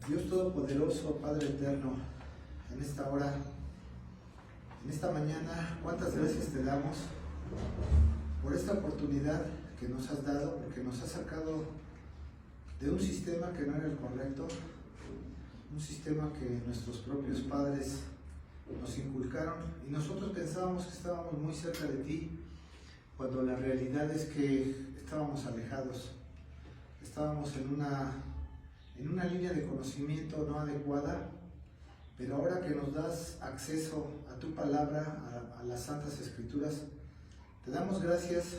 Dios Todopoderoso, Padre Eterno, en esta hora, en esta mañana, ¿cuántas gracias te damos por esta oportunidad que nos has dado? Porque nos has sacado de un sistema que no era el correcto, un sistema que nuestros propios padres nos inculcaron y nosotros pensábamos que estábamos muy cerca de ti, cuando la realidad es que estábamos alejados, estábamos en una línea de conocimiento no adecuada, pero ahora que nos das acceso a tu palabra, a las Santas Escrituras, te damos gracias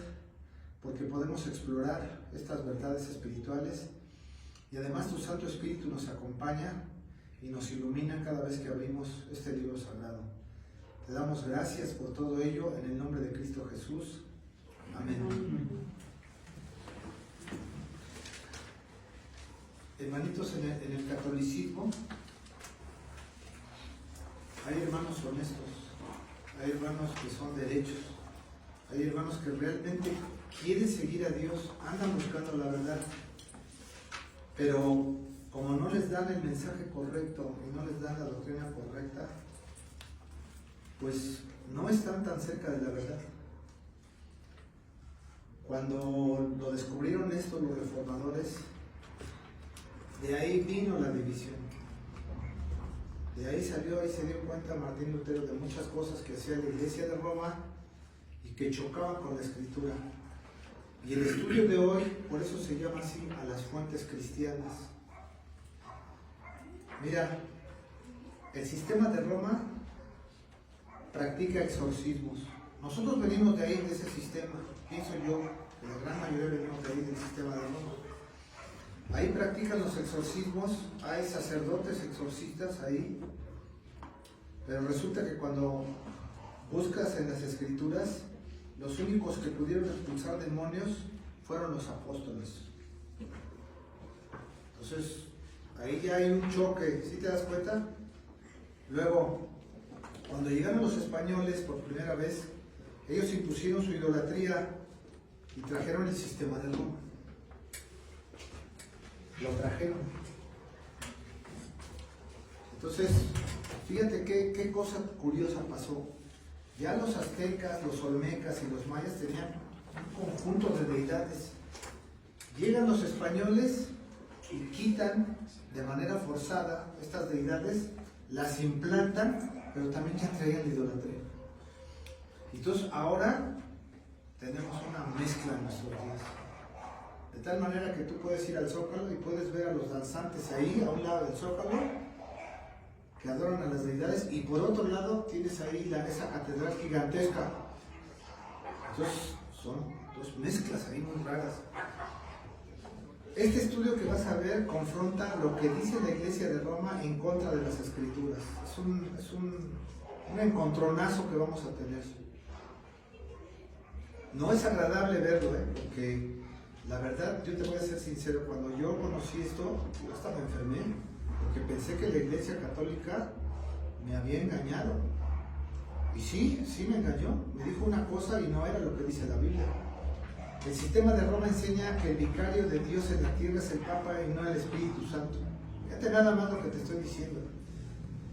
porque podemos explorar estas verdades espirituales y además tu Santo Espíritu nos acompaña y nos ilumina cada vez que abrimos este libro sagrado. Te damos gracias por todo ello en el nombre de Cristo Jesús. Amén. Hermanitos, en el catolicismo hay hermanos honestos, hay hermanos que son derechos, hay hermanos que realmente quieren seguir a Dios, andan buscando la verdad, pero como no les dan el mensaje correcto y no les dan la doctrina correcta, pues no están tan cerca de la verdad. Cuando lo descubrieron esto los reformadores, de ahí vino la división. De ahí salió, ahí se dio cuenta Martín Lutero de muchas cosas que hacía la Iglesia de Roma y que chocaban con la Escritura. Y el estudio de hoy, por eso se llama así, a las fuentes cristianas. Mira, el sistema de Roma practica exorcismos. Nosotros venimos de ahí, de ese sistema. Pienso yo, que la gran mayoría venimos de ahí, del sistema de Roma. Ahí practican los exorcismos, hay sacerdotes exorcistas ahí, pero resulta que cuando buscas en las Escrituras, los únicos que pudieron expulsar demonios fueron los apóstoles. Entonces, ahí ya hay un choque, ¿sí te das cuenta? Luego, cuando llegaron los españoles por primera vez, ellos impusieron su idolatría y trajeron el sistema de Roma. Lo trajeron. Entonces, fíjate qué cosa curiosa pasó. Ya los aztecas, los olmecas y los mayas tenían un conjunto de deidades. Llegan los españoles y quitan de manera forzada estas deidades, las implantan, pero también ya traían la idolatría. Entonces ahora tenemos una mezcla en nuestros días. De tal manera que tú puedes ir al Zócalo y puedes ver a los danzantes ahí, a un lado del Zócalo, que adoran a las deidades, y por otro lado tienes ahí esa catedral gigantesca. Entonces son dos mezclas ahí muy raras. Este estudio que vas a ver confronta lo que dice la Iglesia de Roma en contra de las Escrituras. Es un encontronazo que vamos a tener. No es agradable verlo, porque la verdad, yo te voy a ser sincero, cuando yo conocí esto, yo hasta me enfermé, porque pensé que la Iglesia Católica me había engañado. Y sí me engañó, me dijo una cosa y no era lo que dice la Biblia. El sistema de Roma enseña que el vicario de Dios en la tierra es el Papa y no el Espíritu Santo. Fíjate nada más lo que te estoy diciendo.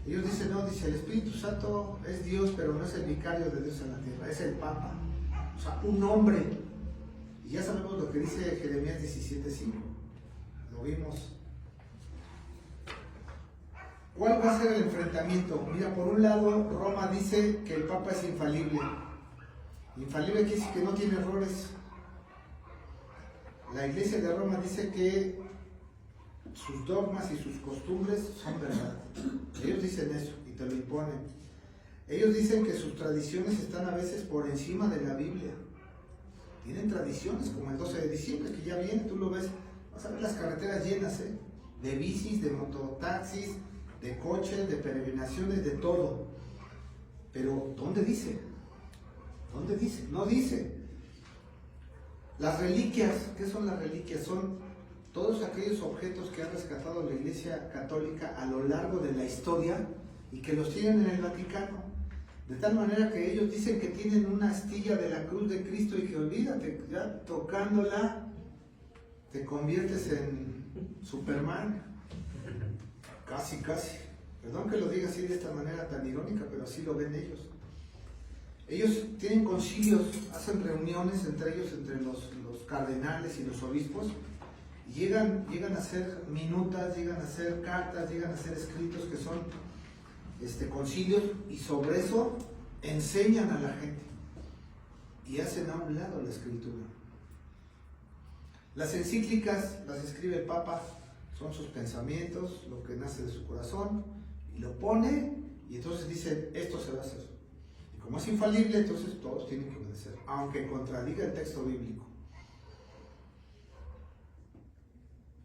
Ellos dicen, no, dice, el Espíritu Santo es Dios, pero no es el vicario de Dios en la tierra, es el Papa. O sea, un hombre. Y ya sabemos lo que dice Jeremías 17:5. Lo vimos. ¿Cuál va a ser el enfrentamiento? Mira, por un lado, Roma dice que el Papa es infalible. Infalible quiere decir que no tiene errores. La Iglesia de Roma dice que sus dogmas y sus costumbres son verdad. Ellos dicen eso y te lo imponen. Ellos dicen que sus tradiciones están a veces por encima de la Biblia. Tienen tradiciones como el 12 de diciembre, que ya viene, tú lo ves, vas a ver las carreteras llenas, de bicis, de mototaxis, de coches, de peregrinaciones, de todo. Pero, ¿dónde dice? ¿Dónde dice? No dice. Las reliquias, ¿qué son las reliquias? Son todos aquellos objetos que ha rescatado la Iglesia Católica a lo largo de la historia y que los tienen en el Vaticano. De tal manera que ellos dicen que tienen una astilla de la cruz de Cristo y que olvídate, ya tocándola te conviertes en Superman. casi, perdón que lo diga así de esta manera tan irónica, pero así lo ven ellos. Ellos tienen concilios, hacen reuniones entre ellos, entre los cardenales y los obispos, y llegan a hacer minutas, llegan a hacer cartas, llegan a hacer escritos que son concilios, y sobre eso enseñan a la gente y hacen a un lado la escritura. Las encíclicas las escribe el Papa, son sus pensamientos, lo que nace de su corazón, y lo pone, y entonces dice, esto se va a hacer. Y como es infalible, entonces todos tienen que obedecer, aunque contradiga el texto bíblico.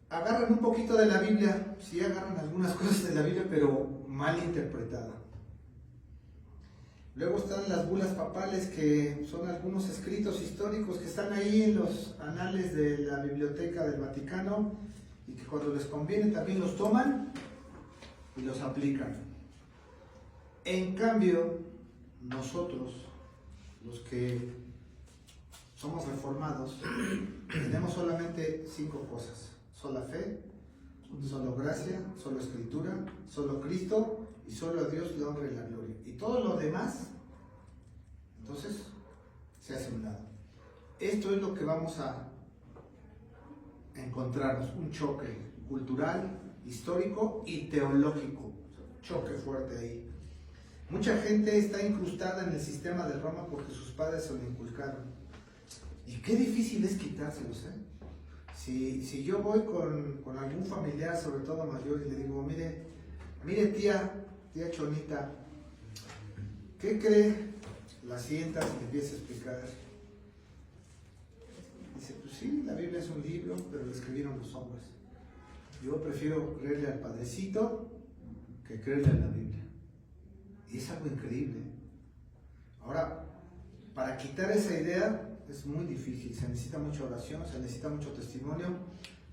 Agarran un poquito de la Biblia, sí agarran algunas cosas de la Biblia, pero mal interpretada. Luego están las bulas papales, que son algunos escritos históricos que están ahí en los anales de la Biblioteca del Vaticano, y que cuando les conviene también los toman y los aplican. En cambio, nosotros, los que somos reformados, tenemos solamente 5 cosas: sola fe, solo gracia, solo escritura, solo Cristo, y solo a Dios la honra y la gloria. Y todo lo demás, entonces, se hace a un lado. Esto es lo que vamos a encontrarnos, un choque cultural, histórico y teológico. Choque fuerte ahí. Mucha gente está incrustada en el sistema de Roma porque sus padres se lo inculcaron. Y qué difícil es quitárselos, ¿eh? Si yo voy con algún familiar, sobre todo mayor, y le digo, mire tía Chonita, ¿qué cree? La sientas y le empieza a explicar. Dice, pues sí, la Biblia es un libro, pero lo escribieron los hombres. Yo prefiero creerle al Padrecito que creerle a la Biblia. Y es algo increíble. Ahora, para quitar esa idea es muy difícil. Se necesita mucha oración, se necesita mucho testimonio,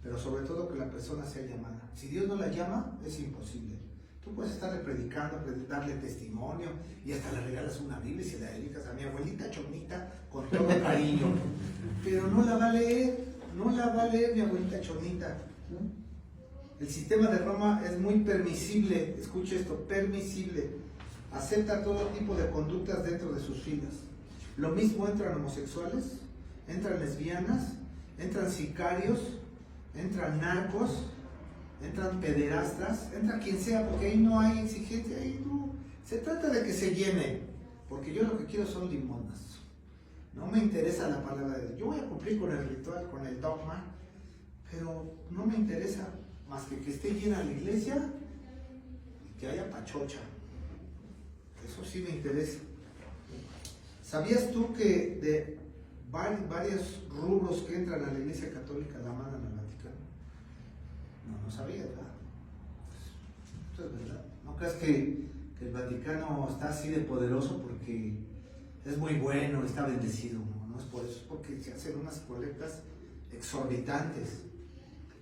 pero sobre todo que la persona sea llamada. Si Dios no la llama, es imposible. Tú puedes estarle predicando, darle testimonio, y hasta le regalas una Biblia y se la dedicas a mi abuelita Chonita con todo cariño. Pero no la va a leer mi abuelita Chonita. El sistema de Roma es muy permisible, escuche esto, permisible. Acepta todo tipo de conductas dentro de sus filas. Lo mismo entran homosexuales, entran lesbianas, entran sicarios, entran narcos, entran pederastas, entra quien sea, porque ahí no hay exigencia, ahí no. Se trata de que se llene, porque yo lo que quiero son limonas. No me interesa la palabra de Dios. Yo voy a cumplir con el ritual, con el dogma, pero no me interesa más que esté llena la iglesia y que haya pachocha. Eso sí me interesa. ¿Sabías tú que de varios rubros que entran a la iglesia católica la mandan al Vaticano? No sabía, ¿verdad? Esto es verdad. No creas que el Vaticano está así de poderoso porque es muy bueno, está bendecido. No es por eso, es porque se hacen unas colectas exorbitantes.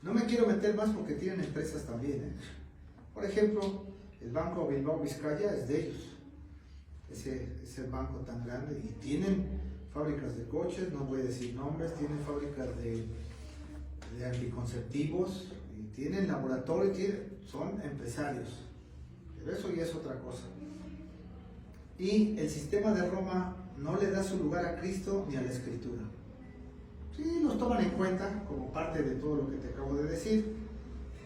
No me quiero meter más porque tienen empresas también, ¿eh? Por ejemplo, el Banco Bilbao Vizcaya es de ellos. Ese banco tan grande, y tienen fábricas de coches, no voy a decir nombres, tienen fábricas de anticonceptivos, y tienen laboratorios, son empresarios, pero eso ya es otra cosa. Y el sistema de Roma no le da su lugar a Cristo ni a la Escritura. Sí, los toman en cuenta como parte de todo lo que te acabo de decir,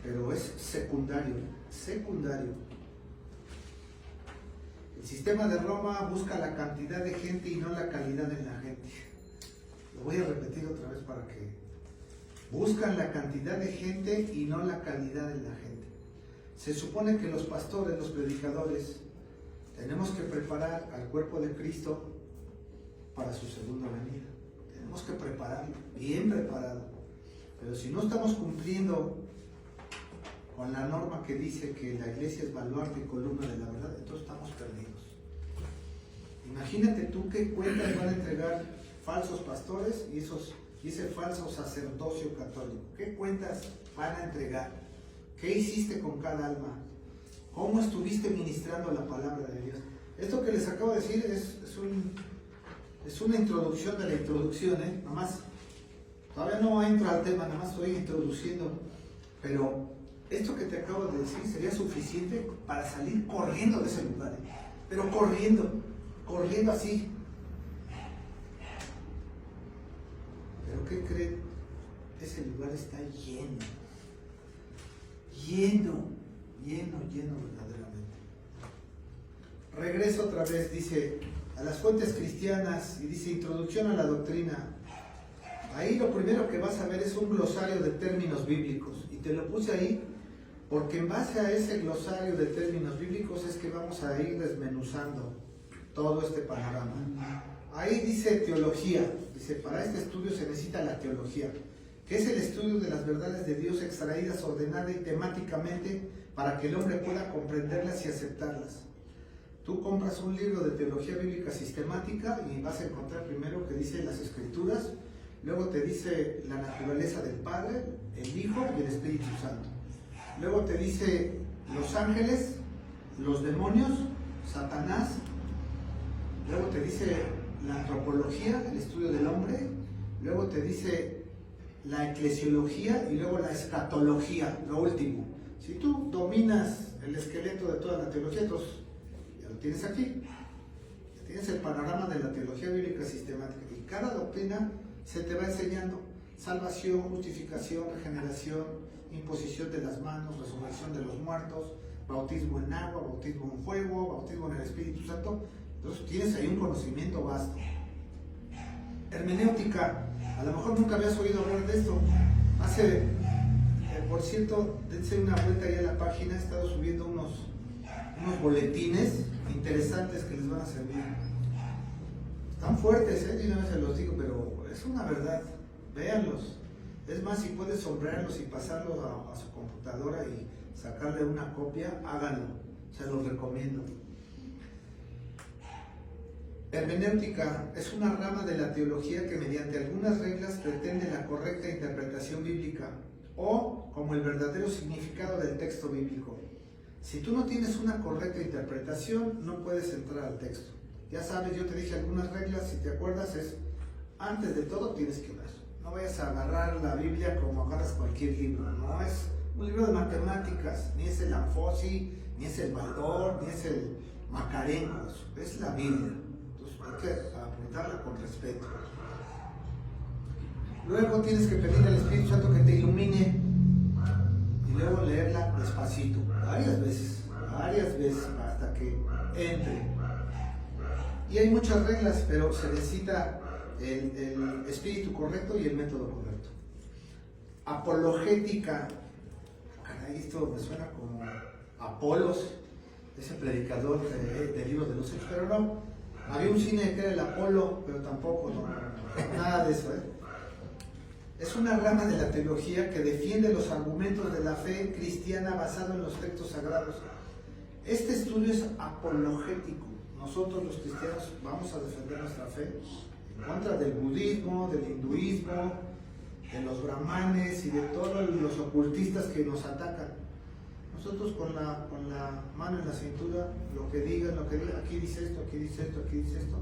pero es secundario. El sistema de Roma busca la cantidad de gente y no la calidad en la gente. Lo voy a repetir otra vez para que... Buscan la cantidad de gente y no la calidad en la gente. Se supone que los pastores, los predicadores, tenemos que preparar al cuerpo de Cristo para su segunda venida. Tenemos que prepararlo, bien preparado. Pero si no estamos cumpliendo con la norma que dice que la iglesia es baluarte y columna de la verdad, entonces estamos perdidos. Imagínate tú qué cuentas van a entregar falsos pastores y ese falso sacerdocio católico. ¿Qué cuentas van a entregar? ¿Qué hiciste con cada alma? ¿Cómo estuviste ministrando la palabra de Dios? Esto que les acabo de decir es una introducción de la introducción, ¿eh? Nada más, todavía no entro al tema, nada más estoy introduciendo, pero esto que te acabo de decir sería suficiente para salir corriendo de ese lugar, pero corriendo así. Pero ¿qué creen? Ese lugar está lleno verdaderamente. Regreso otra vez, dice, a las fuentes cristianas, y dice, introducción a la doctrina. Ahí lo primero que vas a ver es un glosario de términos bíblicos, y te lo puse ahí porque en base a ese glosario de términos bíblicos es que vamos a ir desmenuzando todo este panorama. Ahí dice teología, dice, para este estudio se necesita la teología, que es el estudio de las verdades de Dios extraídas, ordenada y temáticamente para que el hombre pueda comprenderlas y aceptarlas. Tú compras un libro de teología bíblica sistemática y vas a encontrar primero que dice las Escrituras, luego te dice la naturaleza del Padre, el Hijo y el Espíritu Santo. Luego te dice los ángeles, los demonios, Satanás. Luego te dice la antropología, el estudio del hombre. Luego te dice la eclesiología y luego la escatología, lo último. Si tú dominas el esqueleto de toda la teología, entonces ya lo tienes aquí. Tienes el panorama de la teología bíblica sistemática y cada doctrina se te va enseñando: salvación, justificación, regeneración, imposición de las manos, resurrección de los muertos, bautismo en agua, bautismo en fuego, bautismo en el Espíritu Santo. Entonces tienes ahí un conocimiento vasto. Hermenéutica, a lo mejor nunca habías oído hablar de esto. Por cierto, dense una vuelta ahí a la página, he estado subiendo unos boletines interesantes que les van a servir. Están fuertes, y una vez se los digo, pero es una verdad, véanlos. Es más, si puedes sombrearlos y pasarlos a su computadora y sacarle una copia, háganlo, se los recomiendo. Hermenéutica es una rama de la teología que mediante algunas reglas pretende la correcta interpretación bíblica o como el verdadero significado del texto bíblico. Si tú no tienes una correcta interpretación, no puedes entrar al texto. Ya sabes, yo te dije algunas reglas, si te acuerdas, es antes de todo tienes que orar. No vayas a agarrar la Biblia como agarras cualquier libro, no es un libro de matemáticas, ni es el Anfosi, ni es el Baldor, ni es el Macarencos, es la Biblia. Entonces hay que apuntarla con respeto. Luego tienes que pedir al Espíritu Santo que te ilumine y luego leerla despacito, varias veces, hasta que entre. Y hay muchas reglas, pero se necesita el espíritu correcto y el método correcto. Apologética, caray, esto me suena como Apolos, ese predicador del libro de los Hechos, pero no, había un cine que era el Apolo, pero tampoco, no, nada de eso. Es una rama de la teología que defiende los argumentos de la fe cristiana basado en los textos sagrados. Este estudio es apologético. Nosotros los cristianos vamos a defender nuestra fe en contra del budismo, del hinduismo, de los brahmanes y de todos los ocultistas que nos atacan. Nosotros con la mano en la cintura, lo que digan, aquí dice esto, aquí dice esto, aquí dice esto.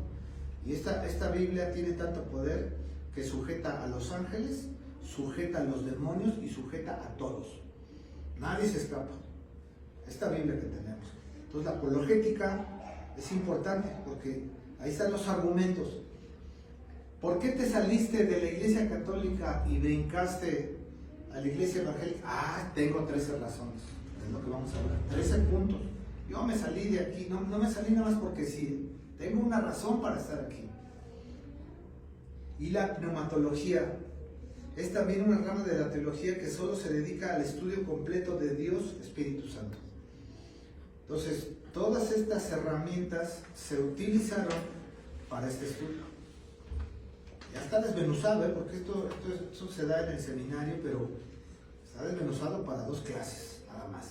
Y esta Biblia tiene tanto poder que sujeta a los ángeles, sujeta a los demonios y sujeta a todos. Nadie se escapa. Esta Biblia que tenemos. Entonces la apologética es importante porque ahí están los argumentos. ¿Por qué te saliste de la iglesia católica y brincaste a la iglesia evangélica? Tengo 13 razones. Es lo que vamos a hablar. 13 puntos. Yo me salí de aquí, no me salí nada más porque sí. Tengo una razón para estar aquí. Y la pneumatología es también una rama de la teología que solo se dedica al estudio completo de Dios Espíritu Santo. Entonces, todas estas herramientas se utilizaron para este estudio. Ya está desmenuzado, porque esto se da en el seminario, pero está desmenuzado para 2 clases, nada más.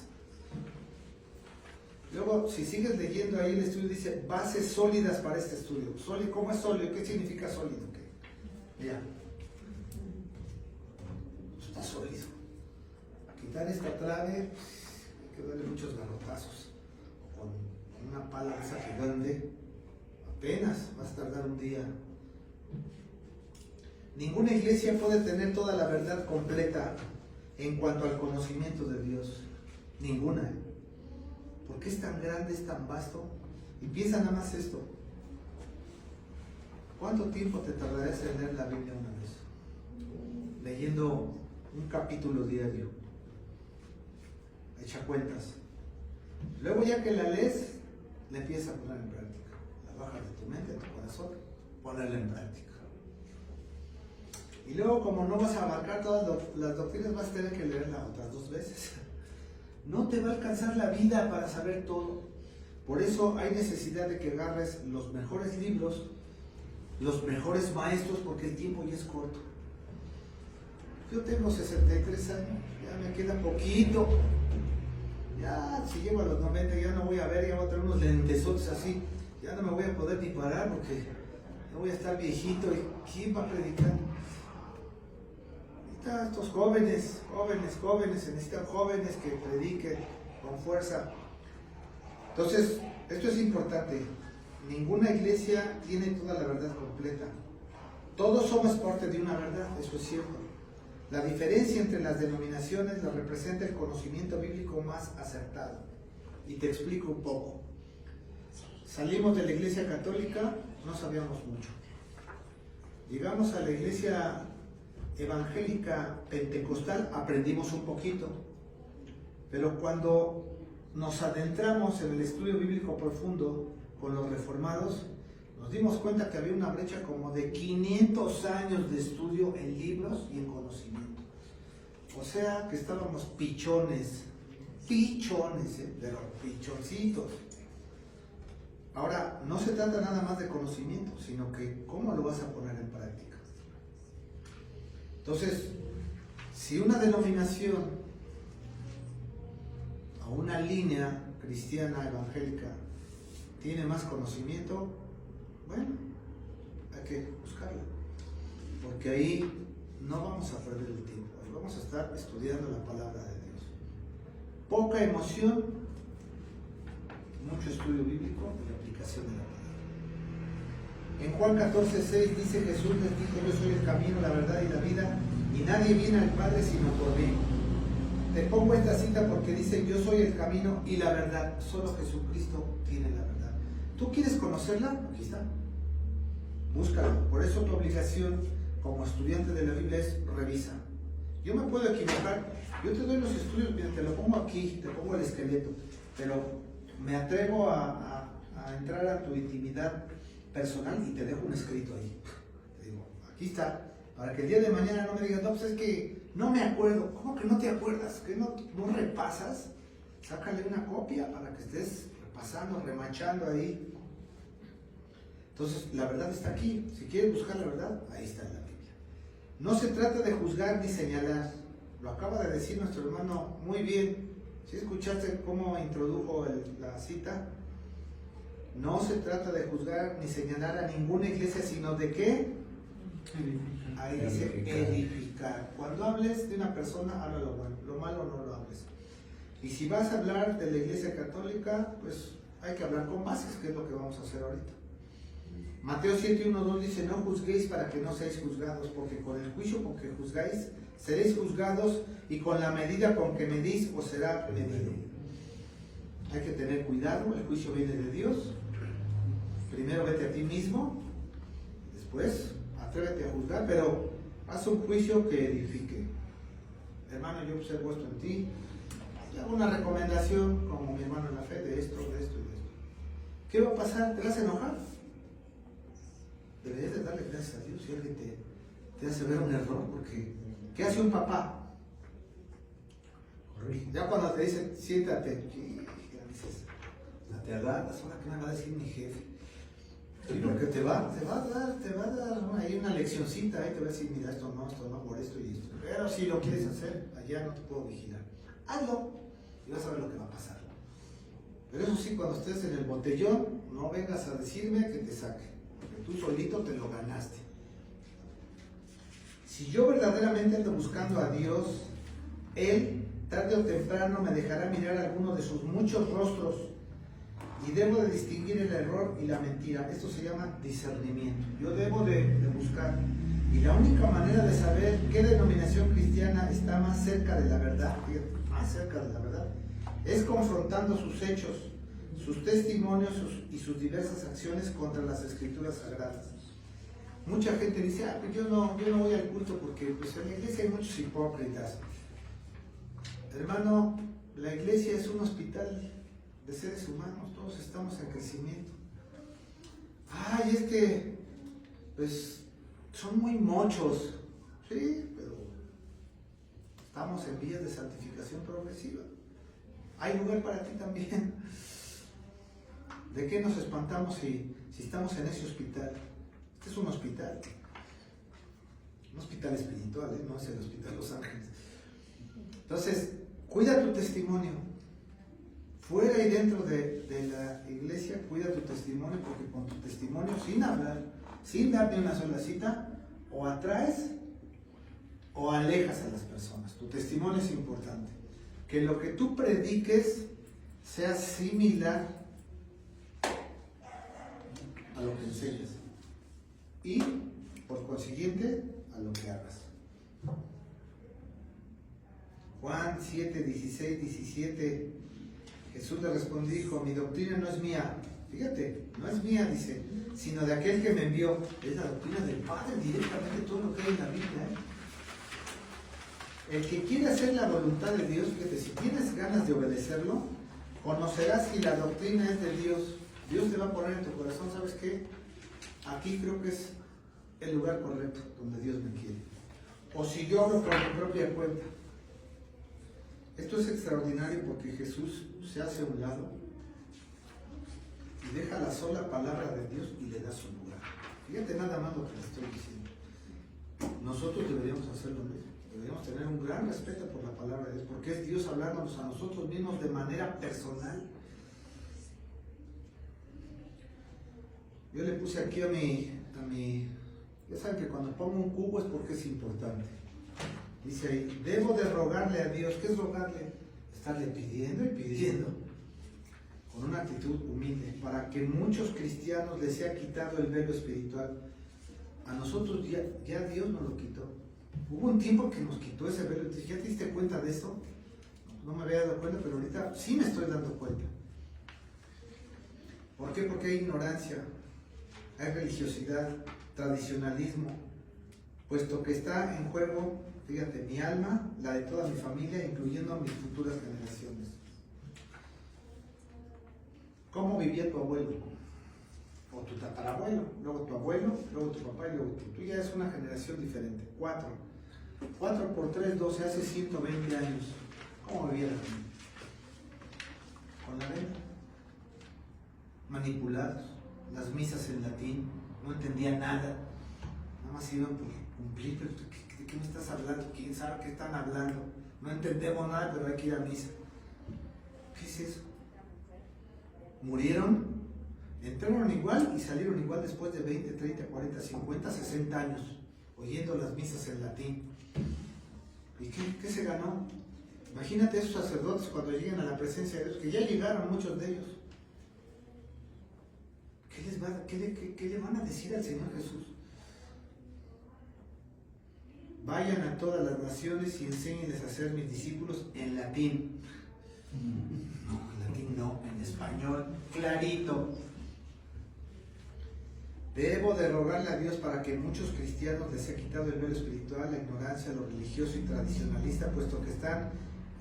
Luego, si sigues leyendo ahí el estudio, dice bases sólidas para este estudio. ¿Cómo es sólido? ¿Qué significa sólido? Mira, está sólido. A quitar esta trave hay que darle muchos garrotazos. Con una pala de esa gigante, apenas vas a tardar un día. Ninguna iglesia puede tener toda la verdad completa en cuanto al conocimiento de Dios. Ninguna. ¿Por qué es tan grande, es tan vasto? Y piensa nada más esto. ¿Cuánto tiempo te tardarías en leer la Biblia una vez? Leyendo un capítulo diario. Echa cuentas. Luego ya que la lees, la empiezas a poner en práctica. La bajas de tu mente, de tu corazón, ponerla en práctica. Y luego, como no vas a abarcar todas las doctrinas, vas a tener que leerla otras 2 veces. No te va a alcanzar la vida para saber todo. Por eso hay necesidad de que agarres los mejores libros, los mejores maestros, porque el tiempo ya es corto. Yo tengo 63 años, ya me queda poquito. Ya, si llego a los 90, ya no voy a ver, ya voy a tener unos lentesotes así. Ya no me voy a poder ni parar porque no voy a estar viejito. ¿Y quién va a predicar? Ahorita estos jóvenes, se necesitan jóvenes que prediquen con fuerza. Entonces, esto es importante. Ninguna iglesia tiene toda la verdad completa. Todos somos parte de una verdad, eso es cierto. La diferencia entre las denominaciones la representa el conocimiento bíblico más acertado. Y te explico un poco. Salimos de la iglesia católica, no sabíamos mucho. Llegamos a la iglesia evangélica pentecostal, aprendimos un poquito. Pero cuando nos adentramos en el estudio bíblico profundo con los reformados, nos dimos cuenta que había una brecha como de 500 años de estudio en libros y en conocimiento. O sea que estábamos pichones, pero pichoncitos. Ahora, no se trata nada más de conocimiento, sino que cómo lo vas a poner en práctica. Entonces, si una denominación o una línea cristiana evangélica tiene más conocimiento, bueno, hay que buscarla, porque ahí no vamos a perder el tiempo, ahí vamos a estar estudiando la palabra de Dios. Poca emoción, mucho estudio bíblico y la aplicación de la palabra. En Juan 14:6 dice Jesús les dijo: yo soy el camino, la verdad y la vida, y nadie viene al Padre sino por mí. Te pongo esta cita porque dice: yo soy el camino y la verdad, solo Jesucristo tiene la verdad. ¿Tú quieres conocerla? Aquí está. Búscalo. Por eso tu obligación como estudiante de la Biblia es revisa. Yo me puedo equivocar. Yo te doy los estudios, mira, te lo pongo aquí, te pongo el esqueleto, pero me atrevo a entrar a tu intimidad personal y te dejo un escrito ahí. Te digo, aquí está, para que el día de mañana no me digas: no, pues es que no me acuerdo. ¿Cómo que no te acuerdas? ¿Que no repasas? Sácale una copia para que estés repasando, remachando ahí. Entonces, la verdad está aquí. Si quieres buscar la verdad, ahí está en la Biblia. No se trata de juzgar ni señalar. Lo acaba de decir nuestro hermano muy bien. ¿Sí escuchaste cómo introdujo la cita? No se trata de juzgar ni señalar a ninguna iglesia, sino de ¿qué? Ahí dice edificar. Cuando hables de una persona, habla lo bueno. Lo malo no lo hables. Y si vas a hablar de la iglesia católica, pues hay que hablar con bases, que es lo que vamos a hacer ahorita. Mateo 7:1-2 dice: no juzguéis para que no seáis juzgados, porque con el juicio con que juzgáis seréis juzgados, y con la medida con que medís os será medido. Hay que tener cuidado, el juicio viene de Dios. Primero vete a ti mismo, después atrévete a juzgar, pero haz un juicio que edifique. Hermano, yo observo esto en ti, y hago una recomendación como mi hermano en la fe de esto, de esto y de esto. ¿Qué va a pasar? ¿Te vas a enojar? Deberías de darle gracias a Dios si alguien te hace ver un error, porque ¿qué hace un papá? Ya cuando te dicen siéntate, ya dices, no te agarras, ahora qué me va a decir mi jefe. Sí, porque te va a dar ahí una leccioncita, ahí te va a decir: mira, esto no, por esto y esto. Pero si lo quieres hacer, allá no te puedo vigilar. Hazlo y vas a ver lo que va a pasar. Pero eso sí, cuando estés en el botellón, no vengas a decirme que te saque, porque tú solito te lo ganaste. Si yo verdaderamente ando buscando a Dios, Él tarde o temprano me dejará mirar alguno de sus muchos rostros, y debo de distinguir el error y la mentira. Esto se llama discernimiento. Yo debo de buscar, y la única manera de saber qué denominación cristiana está más cerca de la verdad, más cerca de la verdad, es confrontando sus hechos, sus testimonios y sus diversas acciones contra las escrituras sagradas. Mucha gente dice, pues yo no voy al culto porque pues, en la iglesia hay muchos hipócritas. Hermano, la iglesia es un hospital de seres humanos, todos estamos en crecimiento. Ay, es que pues son muy mochos, sí, pero estamos en vías de santificación progresiva. Hay lugar para ti también. ¿De qué nos espantamos si estamos en ese hospital? Este es un hospital espiritual, no es el hospital Los Ángeles. Entonces, cuida tu testimonio. Fuera y dentro de la iglesia, cuida tu testimonio, porque con tu testimonio, sin hablar, sin darte una sola cita, o atraes o alejas a las personas. Tu testimonio es importante. Que lo que tú prediques sea similar a lo que enseñas y, por consiguiente, a lo que hagas. Juan 7, 16, 17, Jesús le respondió y dijo, mi doctrina no es mía, fíjate, no es mía, dice, sino de aquel que me envió. Es la doctrina del Padre, directamente todo lo que hay en la Biblia. El que quiere hacer la voluntad de Dios, fíjate, si tienes ganas de obedecerlo, conocerás si la doctrina es de Dios. Dios te va a poner en tu corazón, ¿sabes qué? Aquí creo que es el lugar correcto donde Dios me quiere. O si yo hablo por mi propia cuenta. Esto es extraordinario porque Jesús se hace a un lado y deja la sola palabra de Dios y le da su lugar. Fíjate nada más lo que le estoy diciendo. Nosotros deberíamos hacer lo mismo. Deberíamos tener un gran respeto por la palabra de Dios, porque es Dios hablándonos a nosotros mismos de manera personal. Yo le puse aquí a mi, ya saben que cuando pongo un cubo es porque es importante. Dice ahí, debo de rogarle a Dios. ¿Qué es rogarle? Estarle pidiendo y pidiendo, con una actitud humilde, para que muchos cristianos les sea quitado el velo espiritual. A nosotros ya Dios nos lo quitó. Hubo un tiempo que nos quitó ese velo. ¿Ya te diste cuenta de esto? No me había dado cuenta, pero ahorita sí me estoy dando cuenta. ¿Por qué? Porque hay ignorancia, hay religiosidad, tradicionalismo, puesto que está en juego, fíjate, mi alma, la de toda mi familia, incluyendo a mis futuras generaciones. ¿Cómo vivía tu abuelo? O tu tatarabuelo, luego tu abuelo, luego tu papá y luego tú. Tú ya es una generación diferente. 4 por 3, 12, hace 120 años. ¿Cómo vivía la familia? Con la venta. Manipulados. Las misas en latín, no entendían nada. Nada más iban por cumplir. Pero ¿de qué me estás hablando? ¿Quién sabe qué están hablando? No entendemos nada, pero hay que ir a misa. ¿Qué es eso? Murieron, entraron igual y salieron igual después de 20, 30, 40, 50, 60 años, oyendo las misas en latín. ¿Y qué se ganó? Imagínate esos sacerdotes cuando lleguen a la presencia de Dios, que ya llegaron muchos de ellos. ¿Qué le van a decir al Señor Jesús? Vayan a todas las naciones y enséñenles a ser mis discípulos en latín. No, en latín no, en español, clarito. Debo de rogarle a Dios para que muchos cristianos les haya quitado el velo espiritual, la ignorancia, lo religioso y tradicionalista, puesto que están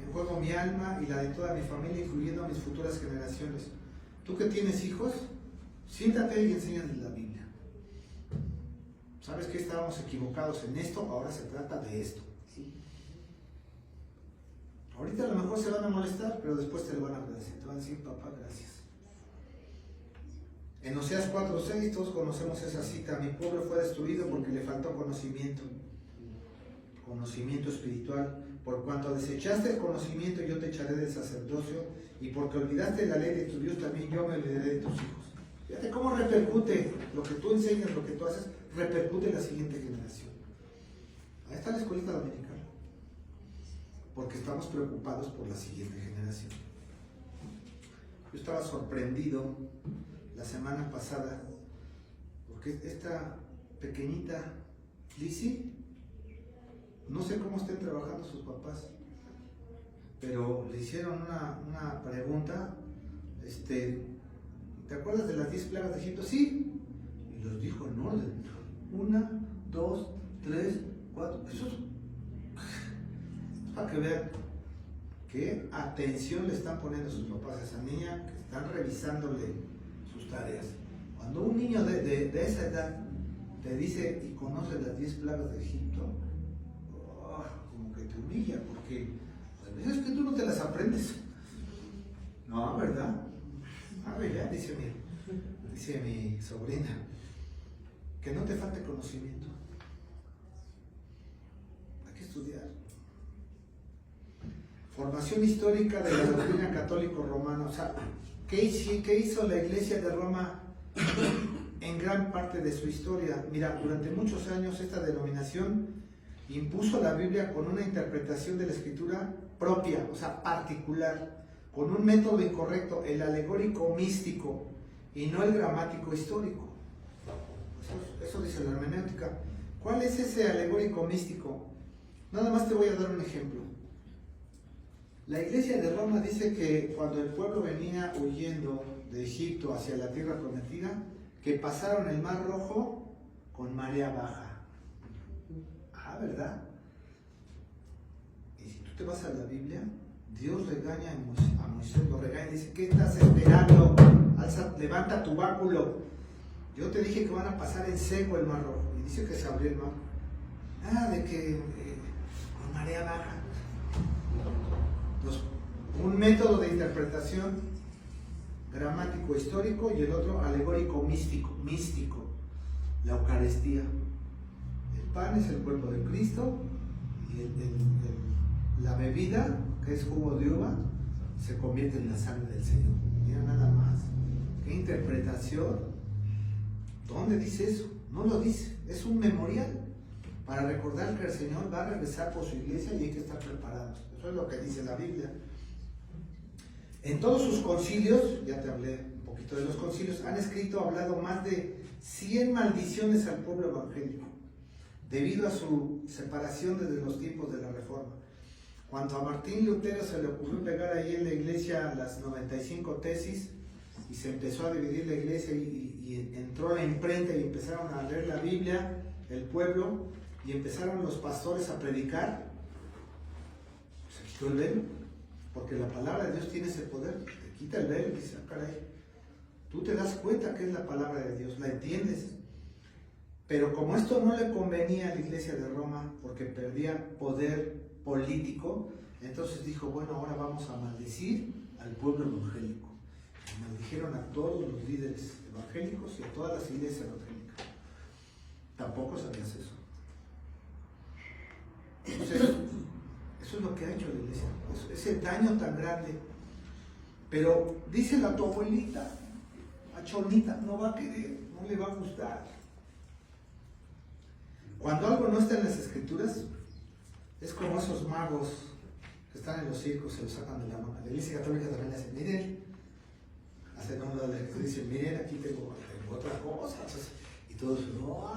en juego mi alma y la de toda mi familia, incluyendo a mis futuras generaciones. Tú que tienes hijos, siéntate y enséñales la Biblia. ¿Sabes que estábamos equivocados en esto? Ahora se trata de esto. ¿Sí? Ahorita a lo mejor se van a molestar, pero después te lo van a agradecer. Te van a decir, papá, gracias. En Oseas 4:6 todos conocemos esa cita. Mi pueblo fue destruido porque le faltó conocimiento espiritual. Por cuanto desechaste el conocimiento, yo te echaré del sacerdocio, y porque olvidaste la ley de tu Dios, también yo me olvidaré de tus hijos. Fíjate cómo repercute lo que tú enseñas, lo que tú haces, repercute en la siguiente generación. Ahí está la escuelita dominical, porque estamos preocupados por la siguiente generación. Yo estaba sorprendido la semana pasada, porque esta pequeñita Lizzie, no sé cómo estén trabajando sus papás, pero le hicieron una pregunta, ¿te acuerdas de las 10 plagas de Egipto? Sí, y los dijo en orden, 1, 2, 3, 4, eso es para que vean qué atención le están poniendo sus papás a esa niña, que están revisándole sus tareas. Cuando un niño de esa edad te dice y conoce las 10 plagas de Egipto, como que te humilla, porque a veces es que tú no te las aprendes. No, ¿verdad? A ver, ya dice mi sobrina, que no te falte conocimiento. Hay que estudiar. Formación histórica de la doctrina católico-romana. O sea, ¿qué hizo la Iglesia de Roma en gran parte de su historia? Mira, durante muchos años esta denominación impuso la Biblia con una interpretación de la Escritura propia, o sea, particular, con un método incorrecto, el alegórico místico y no el gramático histórico. Eso dice la hermenéutica. ¿Cuál es ese alegórico místico? Nada más te voy a dar un ejemplo. La Iglesia de Roma dice que cuando el pueblo venía huyendo de Egipto hacia la tierra prometida, que pasaron el Mar Rojo con marea baja. ¿Verdad? Y si tú te vas a la Biblia, Dios regaña a Moisés, lo regaña y dice, ¿qué estás esperando? Levanta tu báculo. Yo te dije que van a pasar en seco el Mar Rojo. Y dice que se abrió el mar. Nada de que con marea baja. Un método de interpretación gramático histórico y el otro alegórico místico, la Eucaristía. El pan es el cuerpo de Cristo y la bebida, que es jugo de uva, se convierte en la sangre del Señor. Mira nada más. ¿Qué interpretación? ¿Dónde dice eso? No lo dice. Es un memorial para recordar que el Señor va a regresar por su iglesia y hay que estar preparados. Eso es lo que dice la Biblia. En todos sus concilios, ya te hablé un poquito de los concilios, han hablado más de 100 maldiciones al pueblo evangélico, debido a su separación desde los tiempos de la Reforma. Cuando a Martín Lutero se le ocurrió pegar ahí en la iglesia las 95 tesis y se empezó a dividir la iglesia y entró la imprenta y empezaron a leer la Biblia, el pueblo, y empezaron los pastores a predicar, se quitó el velo, porque la palabra de Dios tiene ese poder, te quita el velo y dice, caray, tú te das cuenta que es la palabra de Dios, la entiendes. Pero como esto no le convenía a la Iglesia de Roma, porque perdía poder político, entonces dijo, bueno, ahora vamos a maldecir al pueblo evangélico. Y maldijeron a todos los líderes evangélicos y a todas las iglesias evangélicas. Tampoco sabías eso. Entonces, eso es lo que ha hecho la Iglesia, ese daño tan grande. Pero dice tu abuelita, a Chonita, no va a querer, no le va a gustar. Cuando algo no está en las Escrituras, es como esos magos que están en los circos, se los sacan de la mano. La Iglesia Católica también le hace, miren, hacen onda de que dicen, miren, aquí tengo otra cosa. Y todos, no,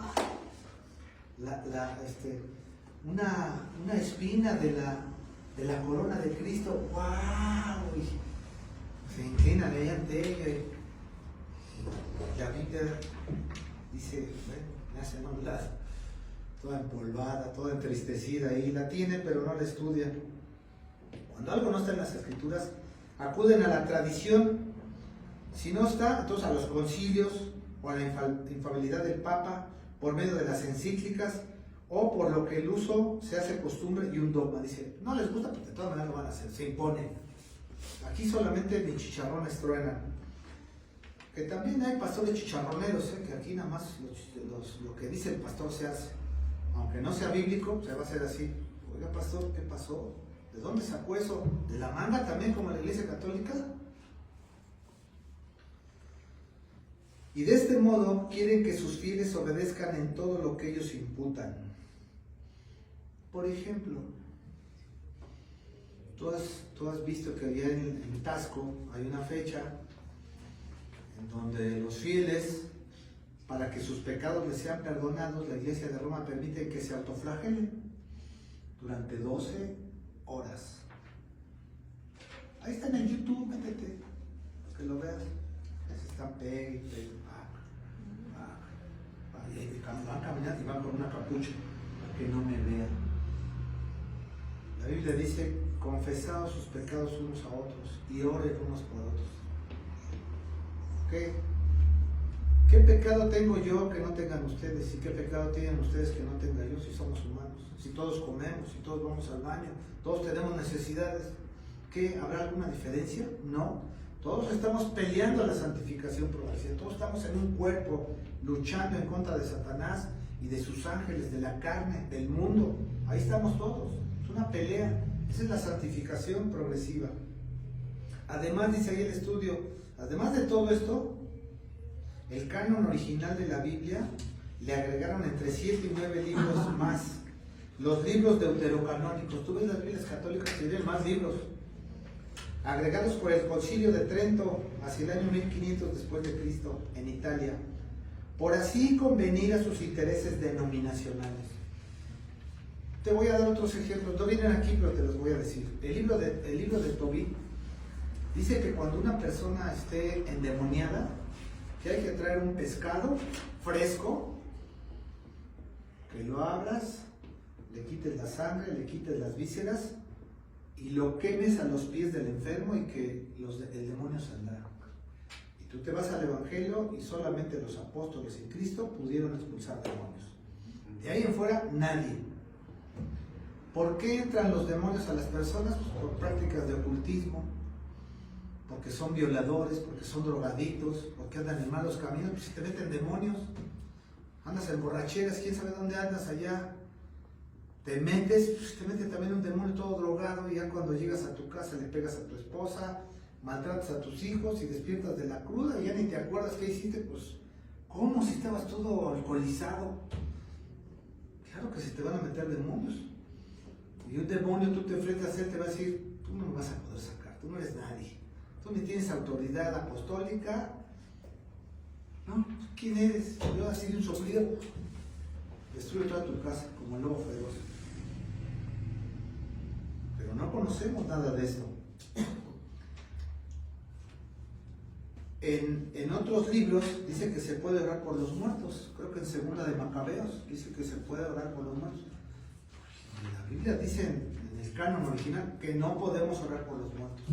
una espina de la corona de Cristo, wow, y se inclinan ahí ante ella. Y la Biblia dice, bueno, me hacen a un lado, toda empolvada, toda entristecida, ahí la tiene, pero no la estudia. Cuando algo no está en las Escrituras, acuden a la tradición. Si no está, entonces a los concilios o a la infalibilidad del Papa por medio de las encíclicas o por lo que el uso se hace costumbre y un dogma. Dice, no les gusta, porque de todas maneras lo van a hacer, se impone. Aquí solamente ni chicharrones truenan. Que también hay pastores chicharroneros, que aquí nada más lo que dice el pastor se hace. Aunque no sea bíblico, se va a hacer así. Oiga, pastor, ¿qué pasó? ¿De dónde sacó eso? ¿De la manga también como la Iglesia Católica? Y de este modo quieren que sus fieles obedezcan en todo lo que ellos imputan. Por ejemplo, tú has visto que allá en Tasco hay una fecha en donde los fieles, para que sus pecados les sean perdonados, la Iglesia de Roma permite que se autoflagelen durante 12 horas. Ahí está en el YouTube, métete, que lo veas. Se están pegue, y van caminando y van con una capucha para que no me vean. La Biblia dice: confesaos sus pecados unos a otros y oren unos por otros. ¿Qué pecado tengo yo que no tengan ustedes? ¿Y qué pecado tienen ustedes que no tenga yo si somos humanos? Si todos comemos, si todos vamos al baño, todos tenemos necesidades. ¿Qué? ¿Habrá alguna diferencia? No. Todos estamos peleando la santificación progresiva. Todos estamos en un cuerpo luchando en contra de Satanás y de sus ángeles, de la carne, del mundo. Ahí estamos todos. Es una pelea. Esa es la santificación progresiva. Además, dice ahí el estudio, además de todo esto, el canon original de la Biblia le agregaron entre 7 y 9 libros más. Los libros deuterocanónicos. Tú ves las Biblias católicas que tienen más libros, agregados por el Concilio de Trento hacia el año 1500 después de Cristo en Italia, por así convenir a sus intereses denominacionales. Te voy a dar otros ejemplos, no vienen aquí pero te los voy a decir. El libro de Tobit dice que cuando una persona esté endemoniada, que hay que traer un pescado fresco, que lo abras, le quites la sangre, le quites las vísceras y lo quemes a los pies del enfermo y que el demonio saldrá. Y tú te vas al Evangelio y solamente los apóstoles y Cristo pudieron expulsar demonios. De ahí en fuera, nadie. ¿Por qué entran los demonios a las personas? Pues por prácticas de ocultismo, porque son violadores, porque son drogadictos, porque andan en malos caminos. Pues si te meten demonios, andas en borracheras, quién sabe dónde andas allá. Te metes, pues te mete también un demonio todo drogado y ya cuando llegas a tu casa le pegas a tu esposa, maltratas a tus hijos y despiertas de la cruda y ya ni te acuerdas qué hiciste. Pues, ¿cómo si estabas todo alcoholizado? Claro que se te van a meter demonios. Y un demonio tú te enfrentas a él, te va a decir: tú no me vas a poder sacar, tú no eres nadie, tú ni tienes autoridad apostólica. No, ¿quién eres? Yo así de un soplido destruyo toda tu casa como el lobo feroz. Pero no conocemos nada de esto. En otros libros dice que se puede orar por los muertos. Creo que en Segunda de Macabeos dice que se puede orar por los muertos. La Biblia dice en el canon original que no podemos orar por los muertos.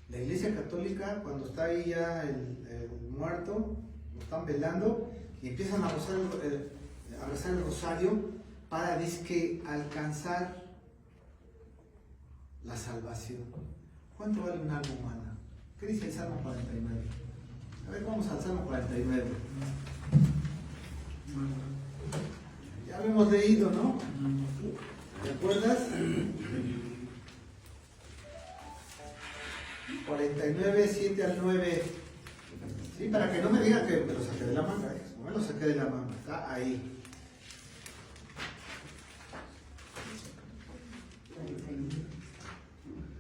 La Iglesia Católica, cuando está ahí ya el muerto, lo están velando y empiezan a rezar el rosario para disque alcanzar la salvación. ¿Cuánto vale un alma humana? ¿Qué dice el Salmo 49? A ver, vamos al Salmo 49. Ya lo hemos leído, ¿no? ¿Te acuerdas? 49, 7 al 9. Sí, para que no me digan que me lo saqué de la manga. No me lo saqué de la manga, está ahí.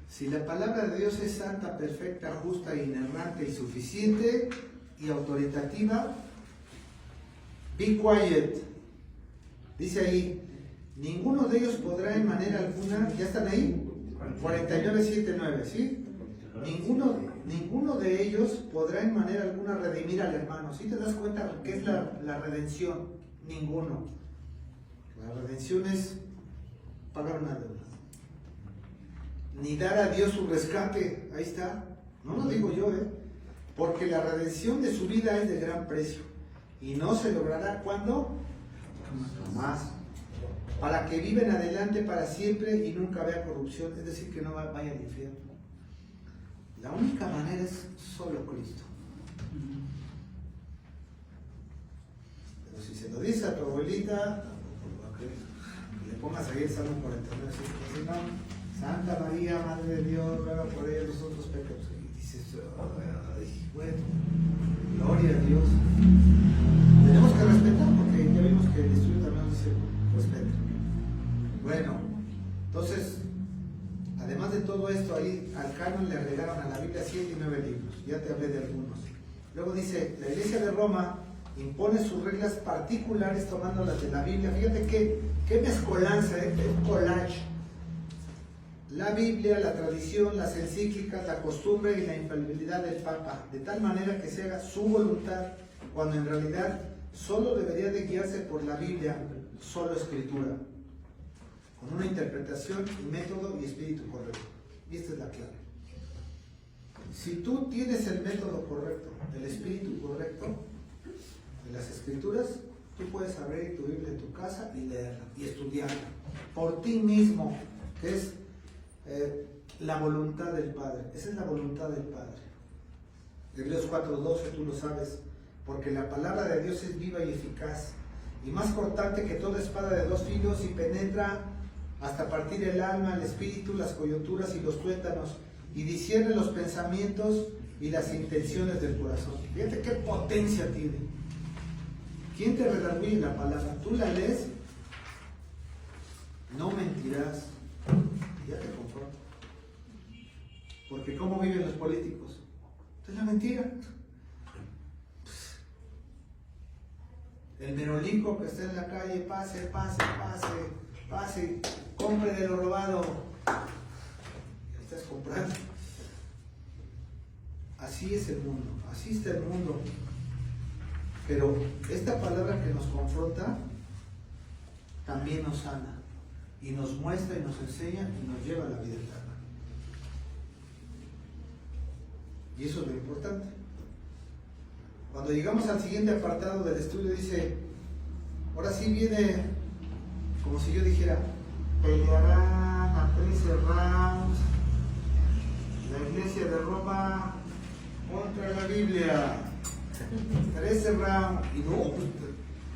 Si la palabra de Dios es santa, perfecta, justa, inerrante y suficiente y autoritativa, be quiet. Dice ahí, ninguno de ellos podrá en manera alguna, ¿ya están ahí? 49, 7, 9, ¿sí? Ninguno de ellos podrá en manera alguna redimir al hermano. ¿Sí te das cuenta qué es la redención? Ninguno. La redención es pagar una deuda. Ni dar a Dios su rescate. Ahí está. No lo digo yo, porque la redención de su vida es de gran precio. Y no se logrará ¿cuándo? Jamás. Para que viven adelante para siempre y nunca vea corrupción. Es decir, que no vaya al infierno. La única manera es solo Cristo. Pero si se lo dices a tu abuelita, le pongas ahí el Salmo 49, si no, Santa María, Madre de Dios, ruega por ella los otros pecados. Y dices, ay, bueno, gloria a Dios. Tenemos que respetar, porque ya vimos que el estudio también nos dice respeto. Bueno, entonces, además de todo esto, ahí al canon le agregaron a la Biblia 7 y 9 libros. Ya te hablé de algunos. Luego dice, la Iglesia de Roma impone sus reglas particulares tomando las de la Biblia. Fíjate qué mezcolanza, qué collage. la Biblia, la tradición, las encíclicas, la costumbre y la infalibilidad del Papa, de tal manera que se haga su voluntad, cuando en realidad solo debería de guiarse por la Biblia, solo escritura, con una interpretación, método y espíritu correcto. Y esta es la clave. Si tú tienes el método correcto, el espíritu correcto de las escrituras, tú puedes abrir tu Biblia en tu casa y leerla y estudiarla por ti mismo, que es la voluntad del Padre. Esa es la voluntad del Padre. Hebreos 4:12, tú lo sabes, porque la palabra de Dios es viva y eficaz y más cortante que toda espada de dos filos y penetra hasta partir el alma, el espíritu, las coyunturas y los tuétanos y discierne los pensamientos y las intenciones del corazón. Fíjate qué potencia tiene. ¿Quién te redarguye la palabra? Tú la lees, no mentirás, ya te conformo. Porque ¿cómo viven los políticos? Es la mentira. El merolico que está en la calle, pase, compre de lo robado. Ya estás comprando. Así es el mundo, así está el mundo. Pero esta palabra que nos confronta también nos sana y nos muestra y nos enseña y nos lleva a la vida eterna. Y eso es lo importante. Cuando llegamos al siguiente apartado del estudio dice, ahora sí viene, como si yo dijera, pelearán a 13 rounds la iglesia de Roma contra la Biblia. 13 rounds, y no, pues,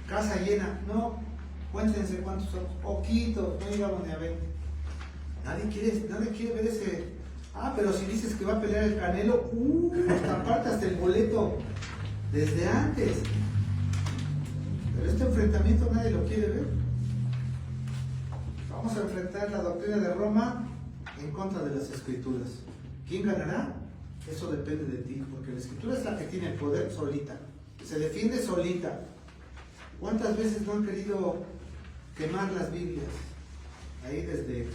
casa llena, no, cuéntense cuántos somos, poquitos, no llegamos ni a 20. Nadie quiere ver ese. Pero si dices que va a pelear el Canelo, aparte hasta el boleto desde antes. Pero este enfrentamiento nadie lo quiere ver. Vamos a enfrentar la doctrina de Roma en contra de las escrituras. ¿Quién ganará? Eso depende de ti, porque la escritura es la que tiene el poder solita. Se defiende solita. ¿Cuántas veces no han querido quemar las Biblias? Ahí desde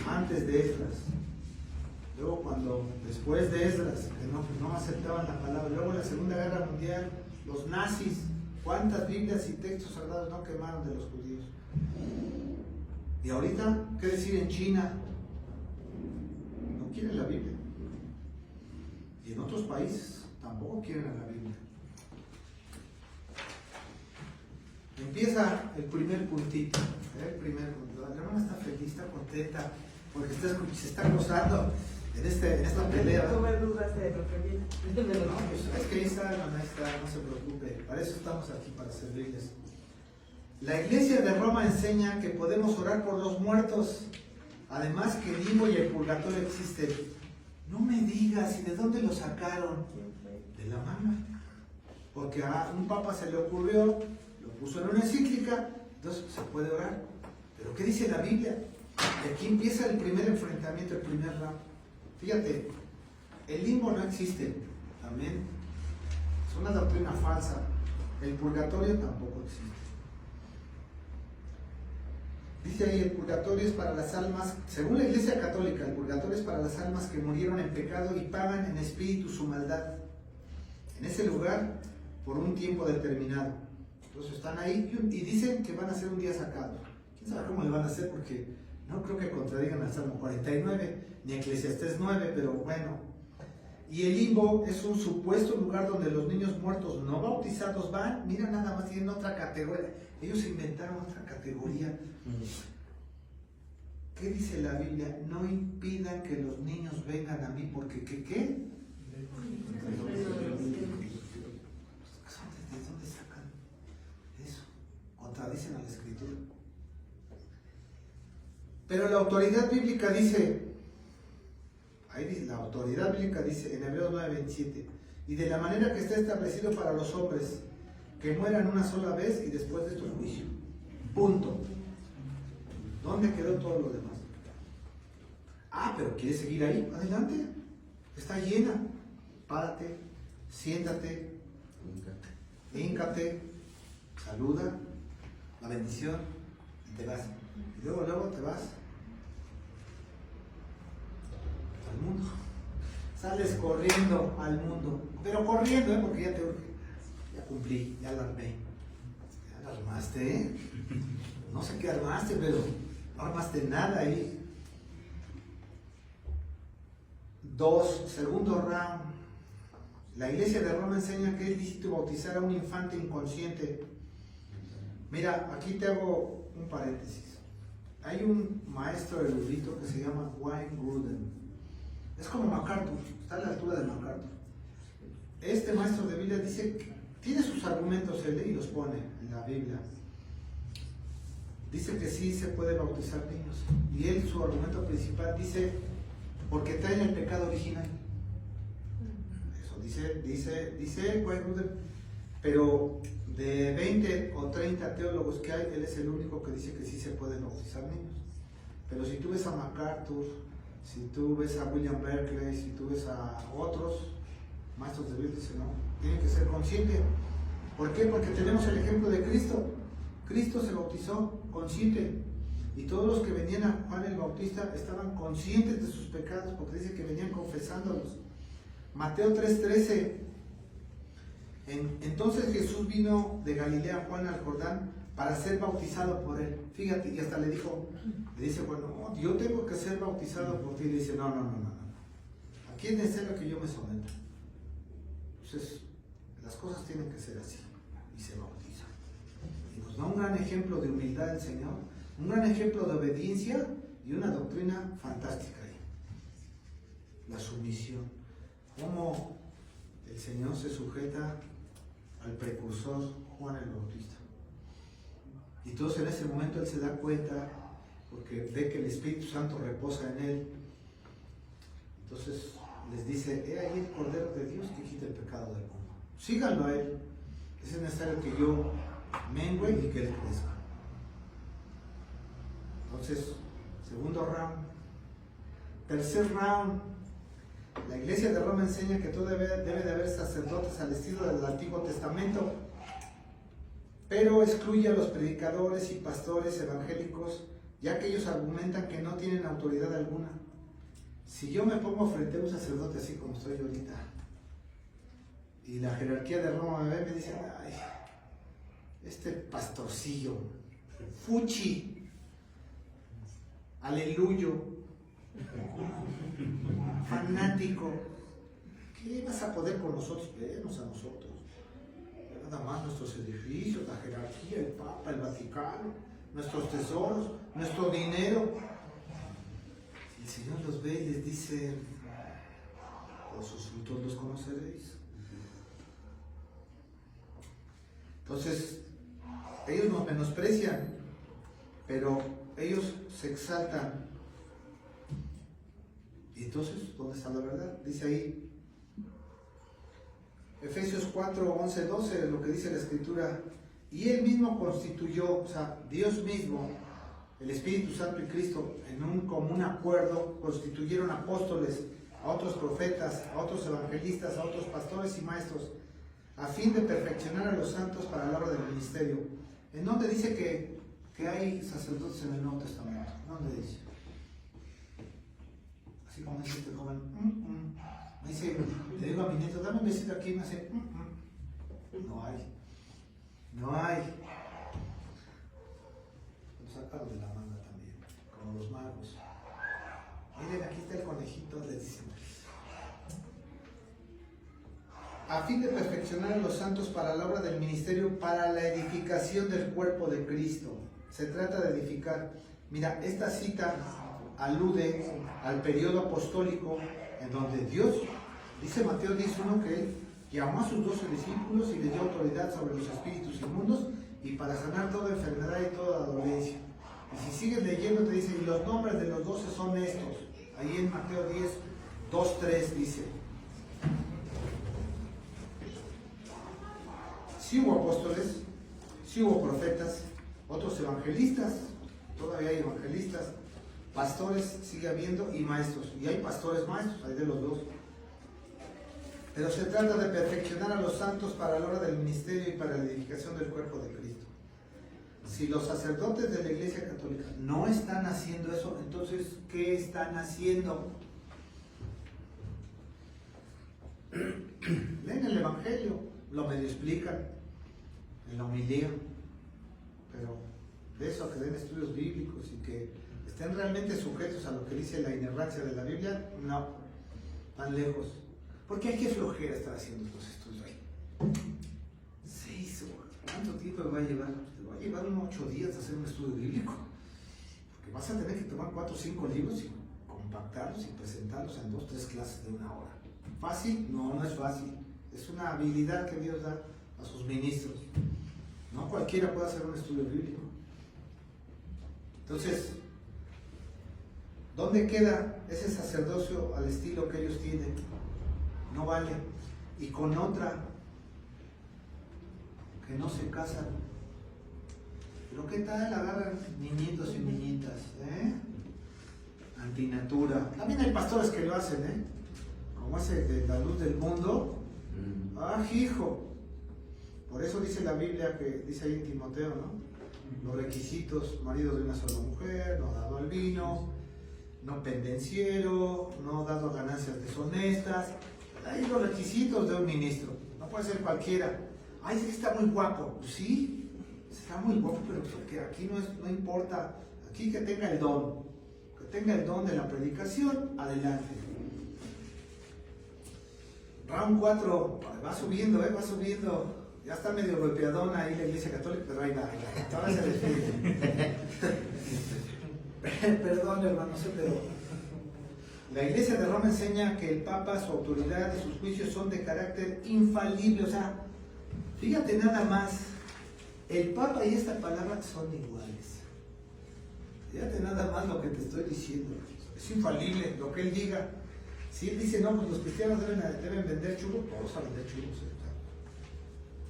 antes de Esdras. Luego después de Esdras, que no aceptaban la palabra. Luego en la Segunda Guerra Mundial, los nazis, ¿cuántas Biblias y textos sagrados no quemaron de los judíos? Y ahorita, ¿qué decir en China? No quieren la Biblia. Y en otros países tampoco quieren a la Biblia. Empieza el primer puntito. El primer punto. La hermana está feliz, está contenta, porque se está gozando en esta pelea. No me dudas de lo que viene. No, pues es que ahí está, no se preocupe. Para eso estamos aquí, para servirles. La iglesia de Roma enseña que podemos orar por los muertos. Además que el limbo y el purgatorio existen. No me digas, ¿y de dónde lo sacaron? De la mano. Porque a un papa se le ocurrió, lo puso en una encíclica, entonces se puede orar. Pero ¿qué dice la Biblia? Y aquí empieza el primer enfrentamiento, el primer round. Fíjate, el limbo no existe. Amén. Es una doctrina falsa. El purgatorio tampoco existe. Dice ahí, el purgatorio es para las almas, según la Iglesia Católica, el purgatorio es para las almas que murieron en pecado y pagan en espíritu su maldad en ese lugar por un tiempo determinado. Entonces están ahí y dicen que van a ser un día sacados. ¿Quién sabe cómo le van a hacer? Porque no creo que contradigan al Salmo 49, ni Eclesiastés 9, pero bueno. Y el limbo es un supuesto lugar donde los niños muertos no bautizados van, mira, nada más tienen otra categoría. Ellos inventaron otra categoría. ¿Qué dice la Biblia? No impidan que los niños vengan a mí, porque ¿qué? ¿De dónde sacan eso? Contradicen a la Escritura. Pero la autoridad bíblica dice, ahí dice, la autoridad bíblica dice en Hebreos 9:27, y de la manera que está establecido para los hombres, que mueran una sola vez y después de esto el juicio. Punto. ¿Dónde quedó todo lo demás? Pero ¿quieres seguir ahí? Adelante. Está llena. Párate, siéntate, híncate, saluda, la bendición y te vas. Y luego te vas. al mundo. Sales corriendo al mundo, pero corriendo, porque ya te urge. Ya cumplí, ya la armé. Ya la armaste, ¿eh? No sé qué armaste, pero no armaste nada ahí. 2, segundo round. La Iglesia de Roma enseña que es lícito bautizar a un infante inconsciente. Mira, aquí te hago un paréntesis. Hay un maestro erudito que se llama Wayne Grudem. Es como MacArthur, está a la altura de MacArthur. Este maestro de Biblia dice que tiene sus argumentos, él y los pone en la Biblia. Dice que sí se puede bautizar niños. Y él, su argumento principal, dice, porque traen el pecado original. Eso dice Wayne Grudem. Pero de 20 o 30 teólogos que hay, él es el único que dice que sí se pueden bautizar niños. Pero si tú ves a MacArthur, si tú ves a William Berkeley, si tú ves a otros maestros de Biblia, dicen no, tienen que ser conscientes. ¿Por qué? Porque tenemos el ejemplo de Cristo. Cristo se bautizó consciente. Y todos los que venían a Juan el Bautista estaban conscientes de sus pecados, porque dice que venían confesándolos. Mateo 3:13. Entonces Jesús vino de Galilea a Juan al Jordán para ser bautizado por él. Fíjate, y hasta le dice, bueno, yo tengo que ser bautizado por ti. Y le dice, no. Aquí es necesario que yo me someta. Entonces, las cosas tienen que ser así. Y se bautiza. Y nos da un gran ejemplo de humildad del Señor, un gran ejemplo de obediencia y una doctrina fantástica ahí. La sumisión. Cómo el Señor se sujeta al precursor Juan el Bautista. Y entonces en ese momento él se da cuenta, porque ve que el Espíritu Santo reposa en él. Entonces les dice, he ahí el Cordero de Dios que quita el pecado del mundo. Síganlo a él. Es necesario que yo mengüe y que él crezca. Entonces, segundo round. Tercer round. La Iglesia de Roma enseña que todavía debe de haber sacerdotes al estilo del Antiguo Testamento, pero excluye a los predicadores y pastores evangélicos, ya que ellos argumentan que no tienen autoridad alguna. Si yo me pongo frente a un sacerdote así como estoy ahorita, y la jerarquía de Roma me ve, me dice, ay, este pastorcillo, fuchi, aleluyo, fanático, ¿qué vas a poder con nosotros? Venos a nosotros. Nada más nuestros edificios, la jerarquía, el Papa, el Vaticano, nuestros tesoros, nuestro dinero. Y el Señor los ve y les dice, por sus frutos los conoceréis. Entonces, ellos nos menosprecian, pero ellos se exaltan. Y entonces, ¿dónde está la verdad? Dice ahí, Efesios 4, 11, 12, lo que dice la Escritura, y Él mismo constituyó, o sea, Dios mismo, el Espíritu Santo y Cristo, en un común acuerdo, constituyeron apóstoles, a otros profetas, a otros evangelistas, a otros pastores y maestros, a fin de perfeccionar a los santos para la obra del ministerio. ¿En dónde dice que hay sacerdotes en el Nuevo Testamento? ¿Dónde dice? Así como dice este joven, me dice, le digo a mi nieto, dame un besito aquí, me hace, no hay. Lo sacaron de la manga también, como los magos. Miren, aquí está el conejito, les dicen. A fin de perfeccionar a los santos para la obra del ministerio, para la edificación del cuerpo de Cristo. Se trata de edificar. Mira, esta cita alude al periodo apostólico en donde Dios, dice Mateo 10:1, que Él llamó a sus 12 discípulos y les dio autoridad sobre los espíritus inmundos y para sanar toda enfermedad y toda dolencia. Y si sigues leyendo te dice, y los nombres de los 12 son estos. Ahí en Mateo 10:2-3 dice. Sí hubo apóstoles, sí hubo profetas, otros evangelistas, todavía hay evangelistas, pastores sigue habiendo y maestros. Y hay pastores maestros, hay de los dos. Pero se trata de perfeccionar a los santos para la obra del ministerio y para la edificación del cuerpo de Cristo. Si los sacerdotes de la Iglesia Católica no están haciendo eso, entonces, ¿qué están haciendo? Evangelio, lo medio explican en la homilía, pero de eso a que den estudios bíblicos y que estén realmente sujetos a lo que dice la inerrancia de la Biblia, no, tan lejos. Porque hay que flojera estar haciendo estos estudios ahí. 6 horas, ¿cuánto tiempo me va a llevar? Te va a llevar unos 8 días hacer un estudio bíblico. Porque vas a tener que tomar 4 o 5 libros y compactarlos y presentarlos en 2 o 3 clases de 1 hora. ¿Fácil? No, no es fácil. Es una habilidad que Dios da a sus ministros. No cualquiera puede hacer un estudio bíblico. Entonces, ¿dónde queda ese sacerdocio al estilo que ellos tienen? No vale. Y con otra, que no se casan. Pero ¿qué tal agarran niñitos y niñitas? Antinatura. También hay pastores que lo hacen, como hace de la luz del mundo. ¡Ah, hijo! Por eso dice la Biblia, que dice ahí en Timoteo, ¿no? Los requisitos: marido de una sola mujer, no dado al vino, no pendenciero, no dado ganancias deshonestas. Hay los requisitos de un ministro. No puede ser cualquiera. Ay, sí, está muy guapo. Pues sí, está muy guapo, pero que aquí no importa. Aquí que tenga el don. Que tenga el don de la predicación, adelante. Round 4, va subiendo, va subiendo. Ya está medio golpeadona ahí la Iglesia Católica, pero ahí va. Ahora se defiende. Perdón, hermanos, pero la Iglesia de Roma enseña que el Papa, su autoridad y sus juicios son de carácter infalible. O sea, fíjate nada más, el Papa y esta palabra son iguales. Fíjate nada más lo que te estoy diciendo. Es infalible lo que él diga. Si él dice, no, pues los cristianos deben vender churros, todos a vender churros.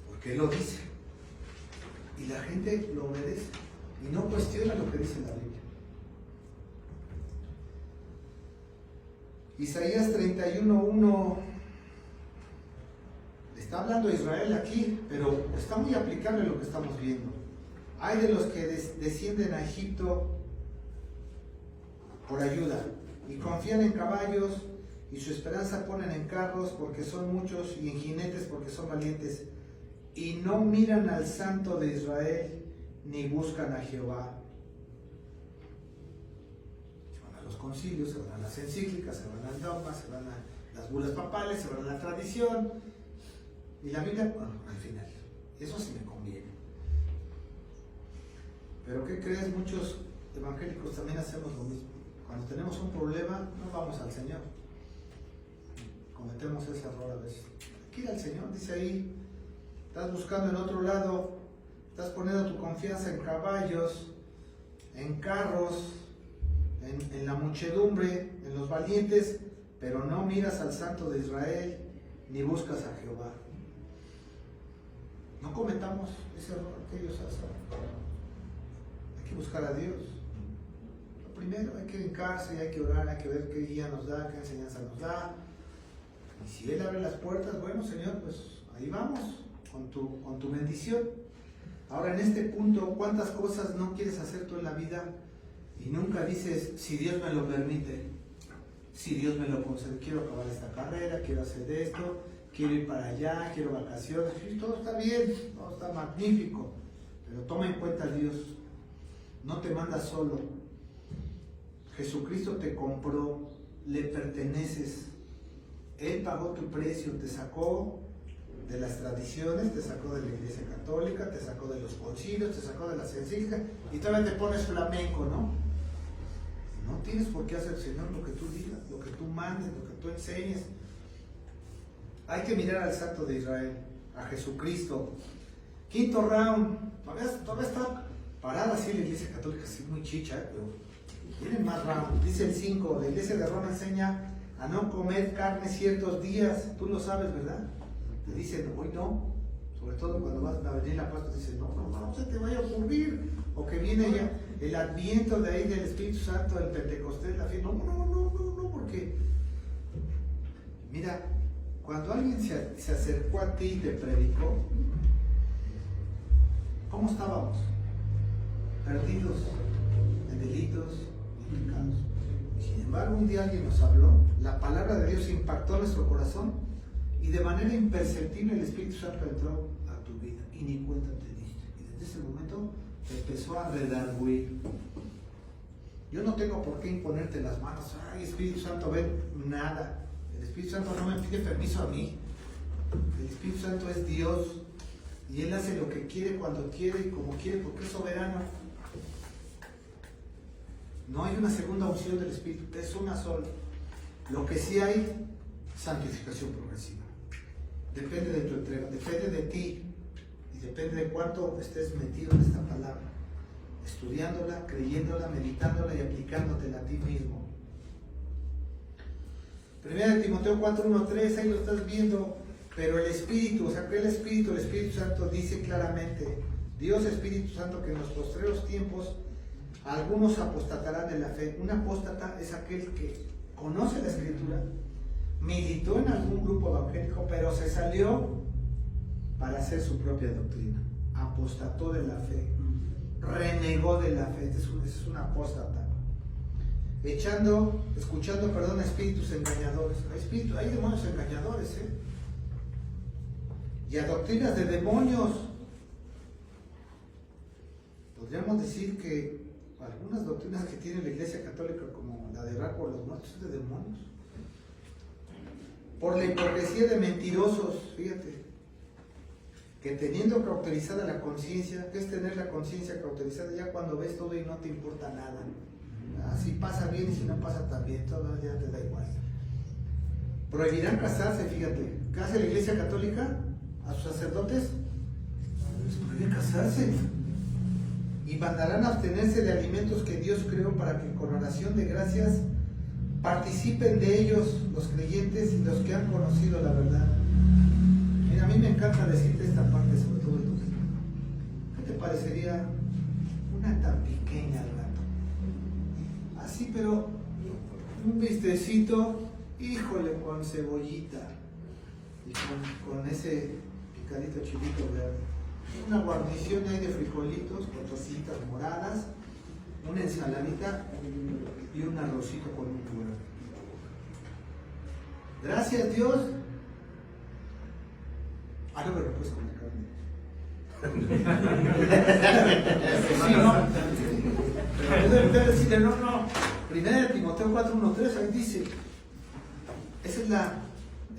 Porque él lo dice. Y la gente lo obedece. Y no cuestiona lo que dice la Biblia. Isaías 31:1 está hablando de Israel aquí, pero está muy aplicable lo que estamos viendo. Hay de los que descienden a Egipto por ayuda y confían en caballos y su esperanza ponen en carros porque son muchos y en jinetes porque son valientes y no miran al Santo de Israel ni buscan a Jehová. Los concilios, se van a las encíclicas, se van al dogma, se van a las bulas papales, se van a la tradición y la Biblia, bueno, al final, eso sí me conviene. Pero ¿qué crees? Muchos evangélicos también hacemos lo mismo. Cuando tenemos un problema, no vamos al Señor. Cometemos ese error a veces. Hay que ir al Señor, dice ahí, estás buscando en otro lado, estás poniendo tu confianza en caballos, en carros, en la muchedumbre, en los valientes, pero no miras al Santo de Israel ni buscas a Jehová. No cometamos ese error que ellos hacen. Hay que buscar a Dios. Lo primero, hay que hincarse y hay que orar, hay que ver qué guía nos da, qué enseñanza nos da. Y si Él abre las puertas, bueno, Señor, pues ahí vamos, con tu bendición. Ahora, en este punto, ¿cuántas cosas no quieres hacer tú en la vida? Y nunca dices, si Dios me lo permite, si Dios me lo concede, quiero acabar esta carrera, quiero hacer esto, quiero ir para allá, quiero vacaciones. Sí, todo está bien, todo está magnífico, pero toma en cuenta a Dios, no te manda solo. Jesucristo te compró, le perteneces, Él pagó tu precio, te sacó de las tradiciones, te sacó de la Iglesia Católica, te sacó de los concilios, te sacó de las encíclicas y todavía te pones flamenco, ¿no? No tienes por qué hacer, Señor, lo que tú digas, lo que tú mandes, lo que tú enseñes. Hay que mirar al Santo de Israel, a Jesucristo. Quinto round, todavía está parada así la Iglesia Católica, así muy chicha, pero tienen más round. Dice el 5, la Iglesia de Roma enseña a no comer carne ciertos días, tú lo sabes, ¿verdad? Te dicen, hoy no, sobre todo cuando vas a venir la Pascua, te dicen, no se te vaya a ocurrir, o que viene ya el adviento de ahí del Espíritu Santo, el Pentecostés, la fiesta, no, porque, mira, cuando alguien se acercó a ti y te predicó, ¿cómo estábamos? Perdidos en delitos y pecados. Y sin embargo, un día alguien nos habló, la palabra de Dios impactó nuestro corazón, y y de manera imperceptible el Espíritu Santo entró a tu vida y ni cuenta te diste. Y desde ese momento te empezó a redarguir. Yo no tengo por qué imponerte las manos. Ay, Espíritu Santo, ven, nada. El Espíritu Santo no me pide permiso a mí. El Espíritu Santo es Dios y Él hace lo que quiere, cuando quiere y como quiere, porque es soberano. No hay una segunda unción del Espíritu, es una sola. Lo que sí hay, santificación progresiva. Depende de tu entrega, depende de ti y depende de cuánto estés metido en esta palabra, estudiándola, creyéndola, meditándola y aplicándotela a ti mismo. 1 Timoteo 4:1-3, ahí lo estás viendo, pero el Espíritu, o sea, que el Espíritu Santo dice claramente, Dios Espíritu Santo, que en los postreros tiempos algunos apostatarán de la fe. Un apóstata es aquel que conoce la Escritura, militó en algún grupo evangélico, pero se salió para hacer su propia doctrina. Apostató de la fe, renegó de la fe. Ese es un apóstata. Escuchando, espíritus engañadores. Hay demonios engañadores, y a doctrinas de demonios. Podríamos decir que algunas doctrinas que tiene la Iglesia Católica, como la de orar por los muertos, es de demonios. Por la hipocresía de mentirosos, fíjate, que teniendo cauterizada la conciencia, ¿qué es tener la conciencia cauterizada? Ya cuando ves todo y no te importa nada. Si pasa bien y si no pasa tan bien, todo ya te da igual. Prohibirán casarse, fíjate. ¿Qué hace la Iglesia Católica a sus sacerdotes? Les prohíbe casarse. Y mandarán a abstenerse de alimentos que Dios creó para que con oración de gracias participen de ellos los creyentes y los que han conocido la verdad. Mira, a mí me encanta decirte esta parte, sobre todo el domingo. ¿Qué te parecería una tan pequeña al rato? Así, pero un bistecito, híjole, con cebollita y con ese picadito chilito verde. Una guarnición ahí de frijolitos con torcitas moradas, una ensaladita y un arrocito con un puré. Gracias, Dios. No, pero pues con la carne. Sí, no. Pero debe decirle, no. 1 Timoteo 4:1-3, ahí dice, esa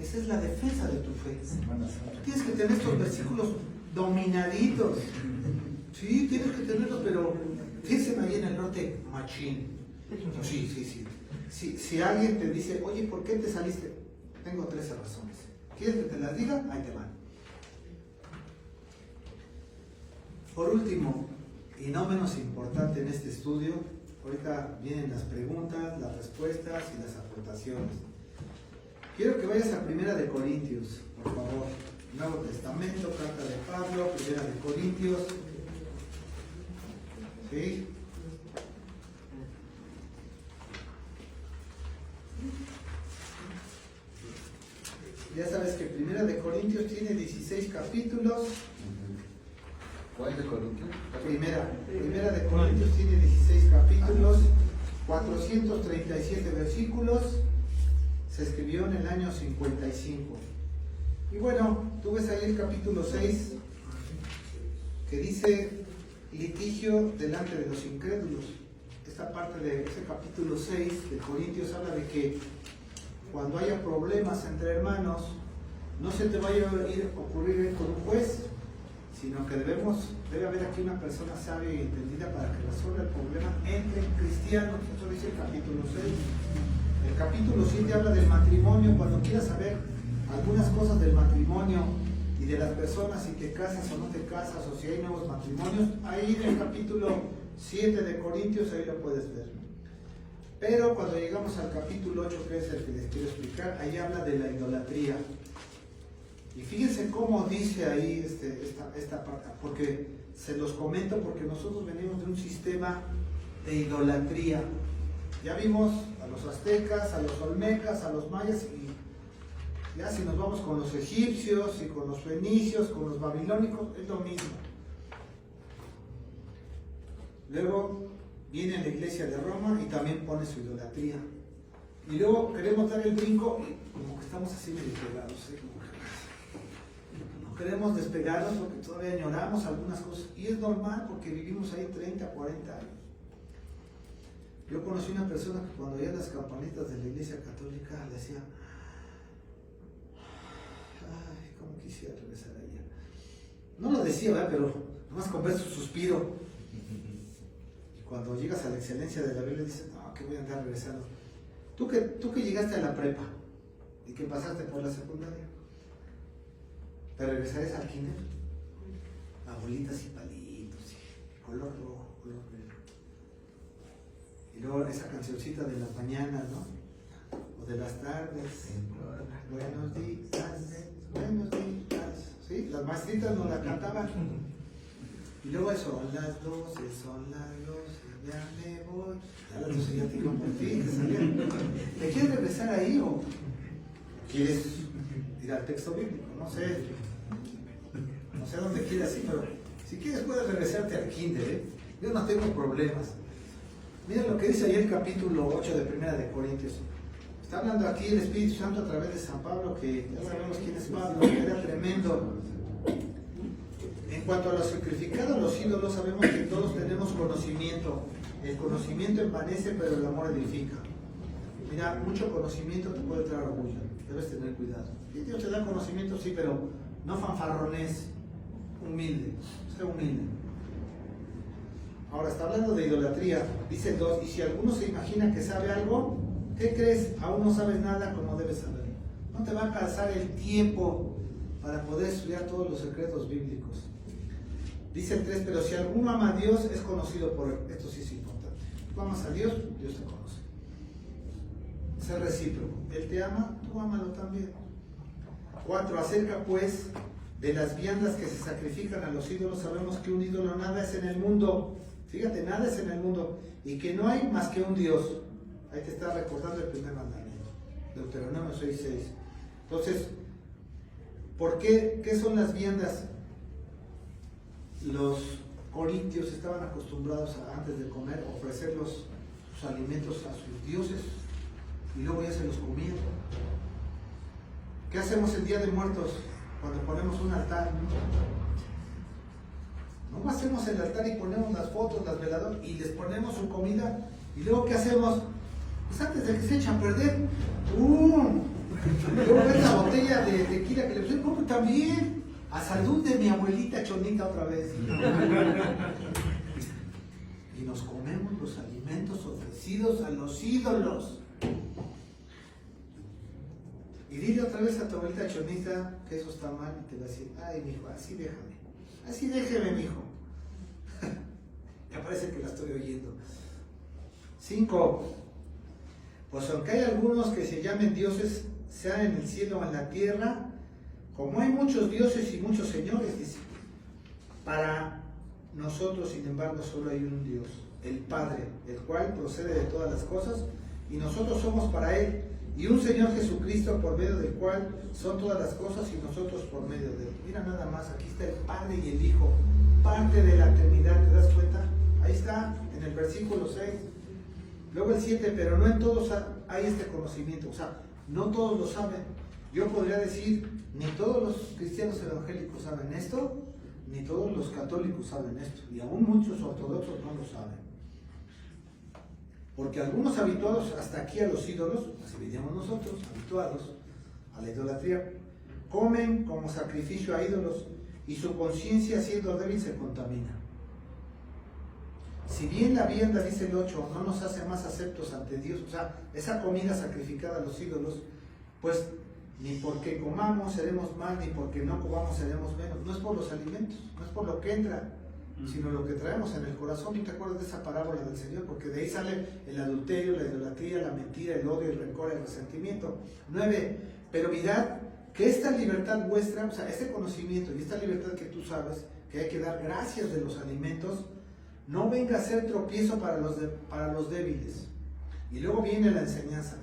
es la defensa de tu fe. Tú tienes que tener estos versículos dominaditos. Sí, tienes que tenerlos, pero fíjense ahí en el norte, machín. Sí. Si alguien te dice, oye, ¿por qué te saliste? Tengo 13 razones. ¿Quieres que te las diga? Ahí te van. Por último, y no menos importante en este estudio, ahorita vienen las preguntas, las respuestas y las aportaciones. Quiero que vayas a 1 Corintios, por favor. Nuevo Testamento, carta de Pablo, 1 Corintios. ¿Sí? Ya sabes que 1 Corintios tiene 16 capítulos. ¿Cuál de Corintios? Primera de Corintios tiene 16 capítulos, 437 versículos. Se escribió en el año 55. Y bueno, tú ves ahí el capítulo 6, que dice litigio delante de los incrédulos. Esta parte de ese capítulo 6 de Corintios habla de que cuando haya problemas entre hermanos, no se te vaya a ocurrir con un juez, sino que debe haber aquí una persona sabia y entendida para que resuelva el problema entre cristianos. Eso dice el capítulo 6. El capítulo 7 habla del matrimonio. Cuando quieras saber algunas cosas del matrimonio y de las personas, si te casas o no te casas, o si hay nuevos matrimonios, ahí en el capítulo 7 de Corintios, ahí lo puedes ver. Pero cuando llegamos al capítulo 8, que es el que les quiero explicar, ahí habla de la idolatría. Y fíjense cómo dice ahí esta parte, porque se los comento porque nosotros venimos de un sistema de idolatría. Ya vimos a los aztecas, a los olmecas, a los mayas, y ya si nos vamos con los egipcios y con los fenicios, con los babilónicos, es lo mismo. Luego viene la iglesia de Roma y también pone su idolatría. Y luego queremos dar el brinco y como que estamos así medio pegados, como que no queremos despegarnos porque todavía añoramos algunas cosas. Y es normal porque vivimos ahí 30, 40 años. Yo conocí una persona que cuando oía las campanitas de la iglesia católica le decía, ay, cómo quisiera regresar allá. No lo decía, ¿verdad? Pero nomás con ver su suspiro. Y cuando llegas a la excelencia de la Biblia dices, no, que voy a andar regresando. Tú que llegaste a la prepa y que pasaste por la secundaria, ¿te regresarías al kinder? Abuelitas y palitos, y color rojo, color verde. Y luego esa cancioncita de las mañanas, ¿no? O de las tardes. Buenos días. ¿Sí? Las maestritas nos la cantaban. Y luego son las 12, ya me voy. A las 12 ya te iban por ti, te salían. ¿Te quieres regresar ahí o quieres ir al texto bíblico? No sé dónde quieras ir, pero si quieres puedes regresarte al kinder, ¿eh? Yo no tengo problemas. Mira lo que dice ahí el capítulo 8 de Primera de Corintios. Está hablando aquí el Espíritu Santo a través de San Pablo, que ya sabemos quién es Pablo, que era tremendo. En cuanto a lo sacrificado a los ídolos, sabemos que todos tenemos conocimiento. El conocimiento envanece, pero el amor edifica. Mira, mucho conocimiento te puede traer orgullo. Debes tener cuidado. Y Dios te da conocimiento, sí, pero no fanfarrones. Humilde. Sé humilde. Ahora, está hablando de idolatría. Dice el 2, y si alguno se imagina que sabe algo, ¿qué crees? Aún no sabes nada como debes saber. No te va a alcanzar el tiempo para poder estudiar todos los secretos bíblicos. Dice el 3, pero si alguno ama a Dios, es conocido por él. Esto sí es importante. Tú amas a Dios, Dios te conoce. Ser recíproco. Él te ama, tú ámalo también. 4, acerca pues de las viandas que se sacrifican a los ídolos, sabemos que un ídolo nada es en el mundo. Fíjate, nada es en el mundo. Y que no hay más que un Dios. Ahí te está recordando el primer mandamiento. Deuteronomio 6:6. Entonces, ¿por qué? ¿Qué son las viandas? Los corintios estaban acostumbrados antes de comer, ofrecer sus alimentos a sus dioses y luego ya se los comían. ¿Qué hacemos el Día de Muertos cuando ponemos un altar? No hacemos el altar y ponemos las fotos, las veladoras y les ponemos su comida y luego ¿qué hacemos? Pues antes de que se echan a perder, luego ves la botella de tequila que le puse, ¿cómo también? A salud de mi abuelita Chonita otra vez. Y nos comemos los alimentos ofrecidos a los ídolos. Y dile otra vez a tu abuelita Chonita que eso está mal y te va a decir, ay mijo, así déjame. Así déjeme mijo. Me parece que la estoy oyendo. 5. Pues aunque hay algunos que se llamen dioses, sea en el cielo o en la tierra, como hay muchos dioses y muchos señores, dice, para nosotros, sin embargo, solo hay un Dios, el Padre, el cual procede de todas las cosas, y nosotros somos para Él, y un Señor Jesucristo, por medio del cual son todas las cosas, y nosotros por medio de Él. Mira nada más, aquí está el Padre y el Hijo, parte de la eternidad, ¿te das cuenta? Ahí está, en el versículo 6. Luego el 7, pero no en todos hay este conocimiento, o sea, no todos lo saben. Yo podría decir, ni todos los cristianos evangélicos saben esto, ni todos los católicos saben esto, y aún muchos ortodoxos no lo saben. Porque algunos habituados hasta aquí a los ídolos, así diríamos nosotros, habituados a la idolatría, comen como sacrificio a ídolos y su conciencia siendo débil se contamina. Si bien la vianda, dice el 8, no nos hace más aceptos ante Dios, o sea, esa comida sacrificada a los ídolos, pues ni porque comamos seremos más, ni porque no comamos seremos menos. No es por los alimentos, no es por lo que entra, sino lo que traemos en el corazón. ¿Tú te acuerdas de esa parábola del Señor? Porque de ahí sale el adulterio, la idolatría, la mentira, el odio, el rencor, el resentimiento. 9. Pero mirad que esta libertad vuestra, o sea, este conocimiento y esta libertad que tú sabes, que hay que dar gracias de los alimentos, no venga a ser tropiezo para los débiles. Y luego viene la enseñanza.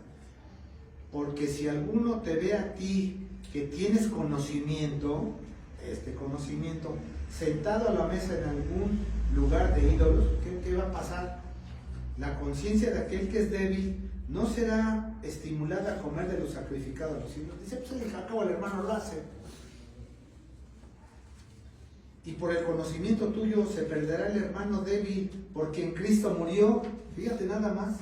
Porque si alguno te ve a ti que tienes conocimiento, este conocimiento, sentado a la mesa en algún lugar de ídolos, ¿qué va a pasar? La conciencia de aquel que es débil no será estimulada a comer de lo sacrificado a los ídolos. Dice, pues al cabo el hermano lo hace. Y por el conocimiento tuyo se perderá el hermano débil, porque en Cristo murió. Fíjate nada más.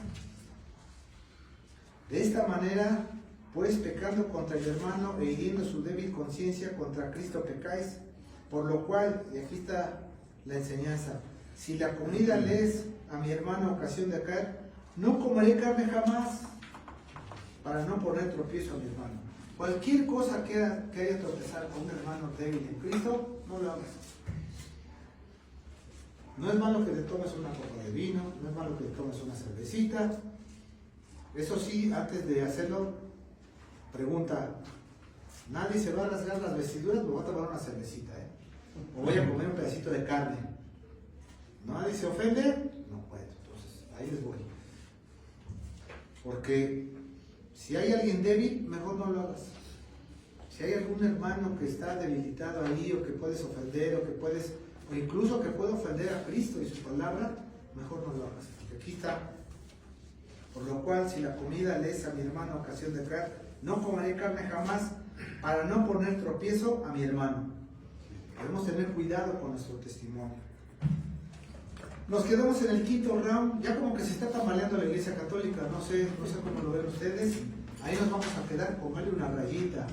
De esta manera, pues pecando contra el hermano e hiriendo su débil conciencia, contra Cristo pecáis. Por lo cual, y aquí está la enseñanza, si la comida le es a mi hermano ocasión de caer, no comeré carne jamás, para no poner tropiezo a mi hermano. Cualquier cosa que haya tropezar con un hermano débil en Cristo, no lo hagas. No es malo que te tomes una copa de vino, no es malo que te tomes una cervecita. Eso sí, antes de hacerlo, pregunta, nadie se va a rasgar las vestiduras, me voy a tomar una cervecita, o voy a comer un pedacito de carne. ¿Nadie se ofende? No puedo, entonces ahí les voy. Porque si hay alguien débil, mejor no lo hagas. Si hay algún hermano que está debilitado ahí, o que puedes ofender, o incluso que puede ofender a Cristo y su palabra, mejor no lo hagas. Porque aquí está. Por lo cual, si la comida le es a mi hermano ocasión de caer, no comeré carne jamás, para no poner tropiezo a mi hermano. Debemos tener cuidado con nuestro testimonio. Nos quedamos en el quinto round, ya como que se está tambaleando la Iglesia Católica, no sé cómo lo ven ustedes. Ahí nos vamos a quedar, ponganle una rayita.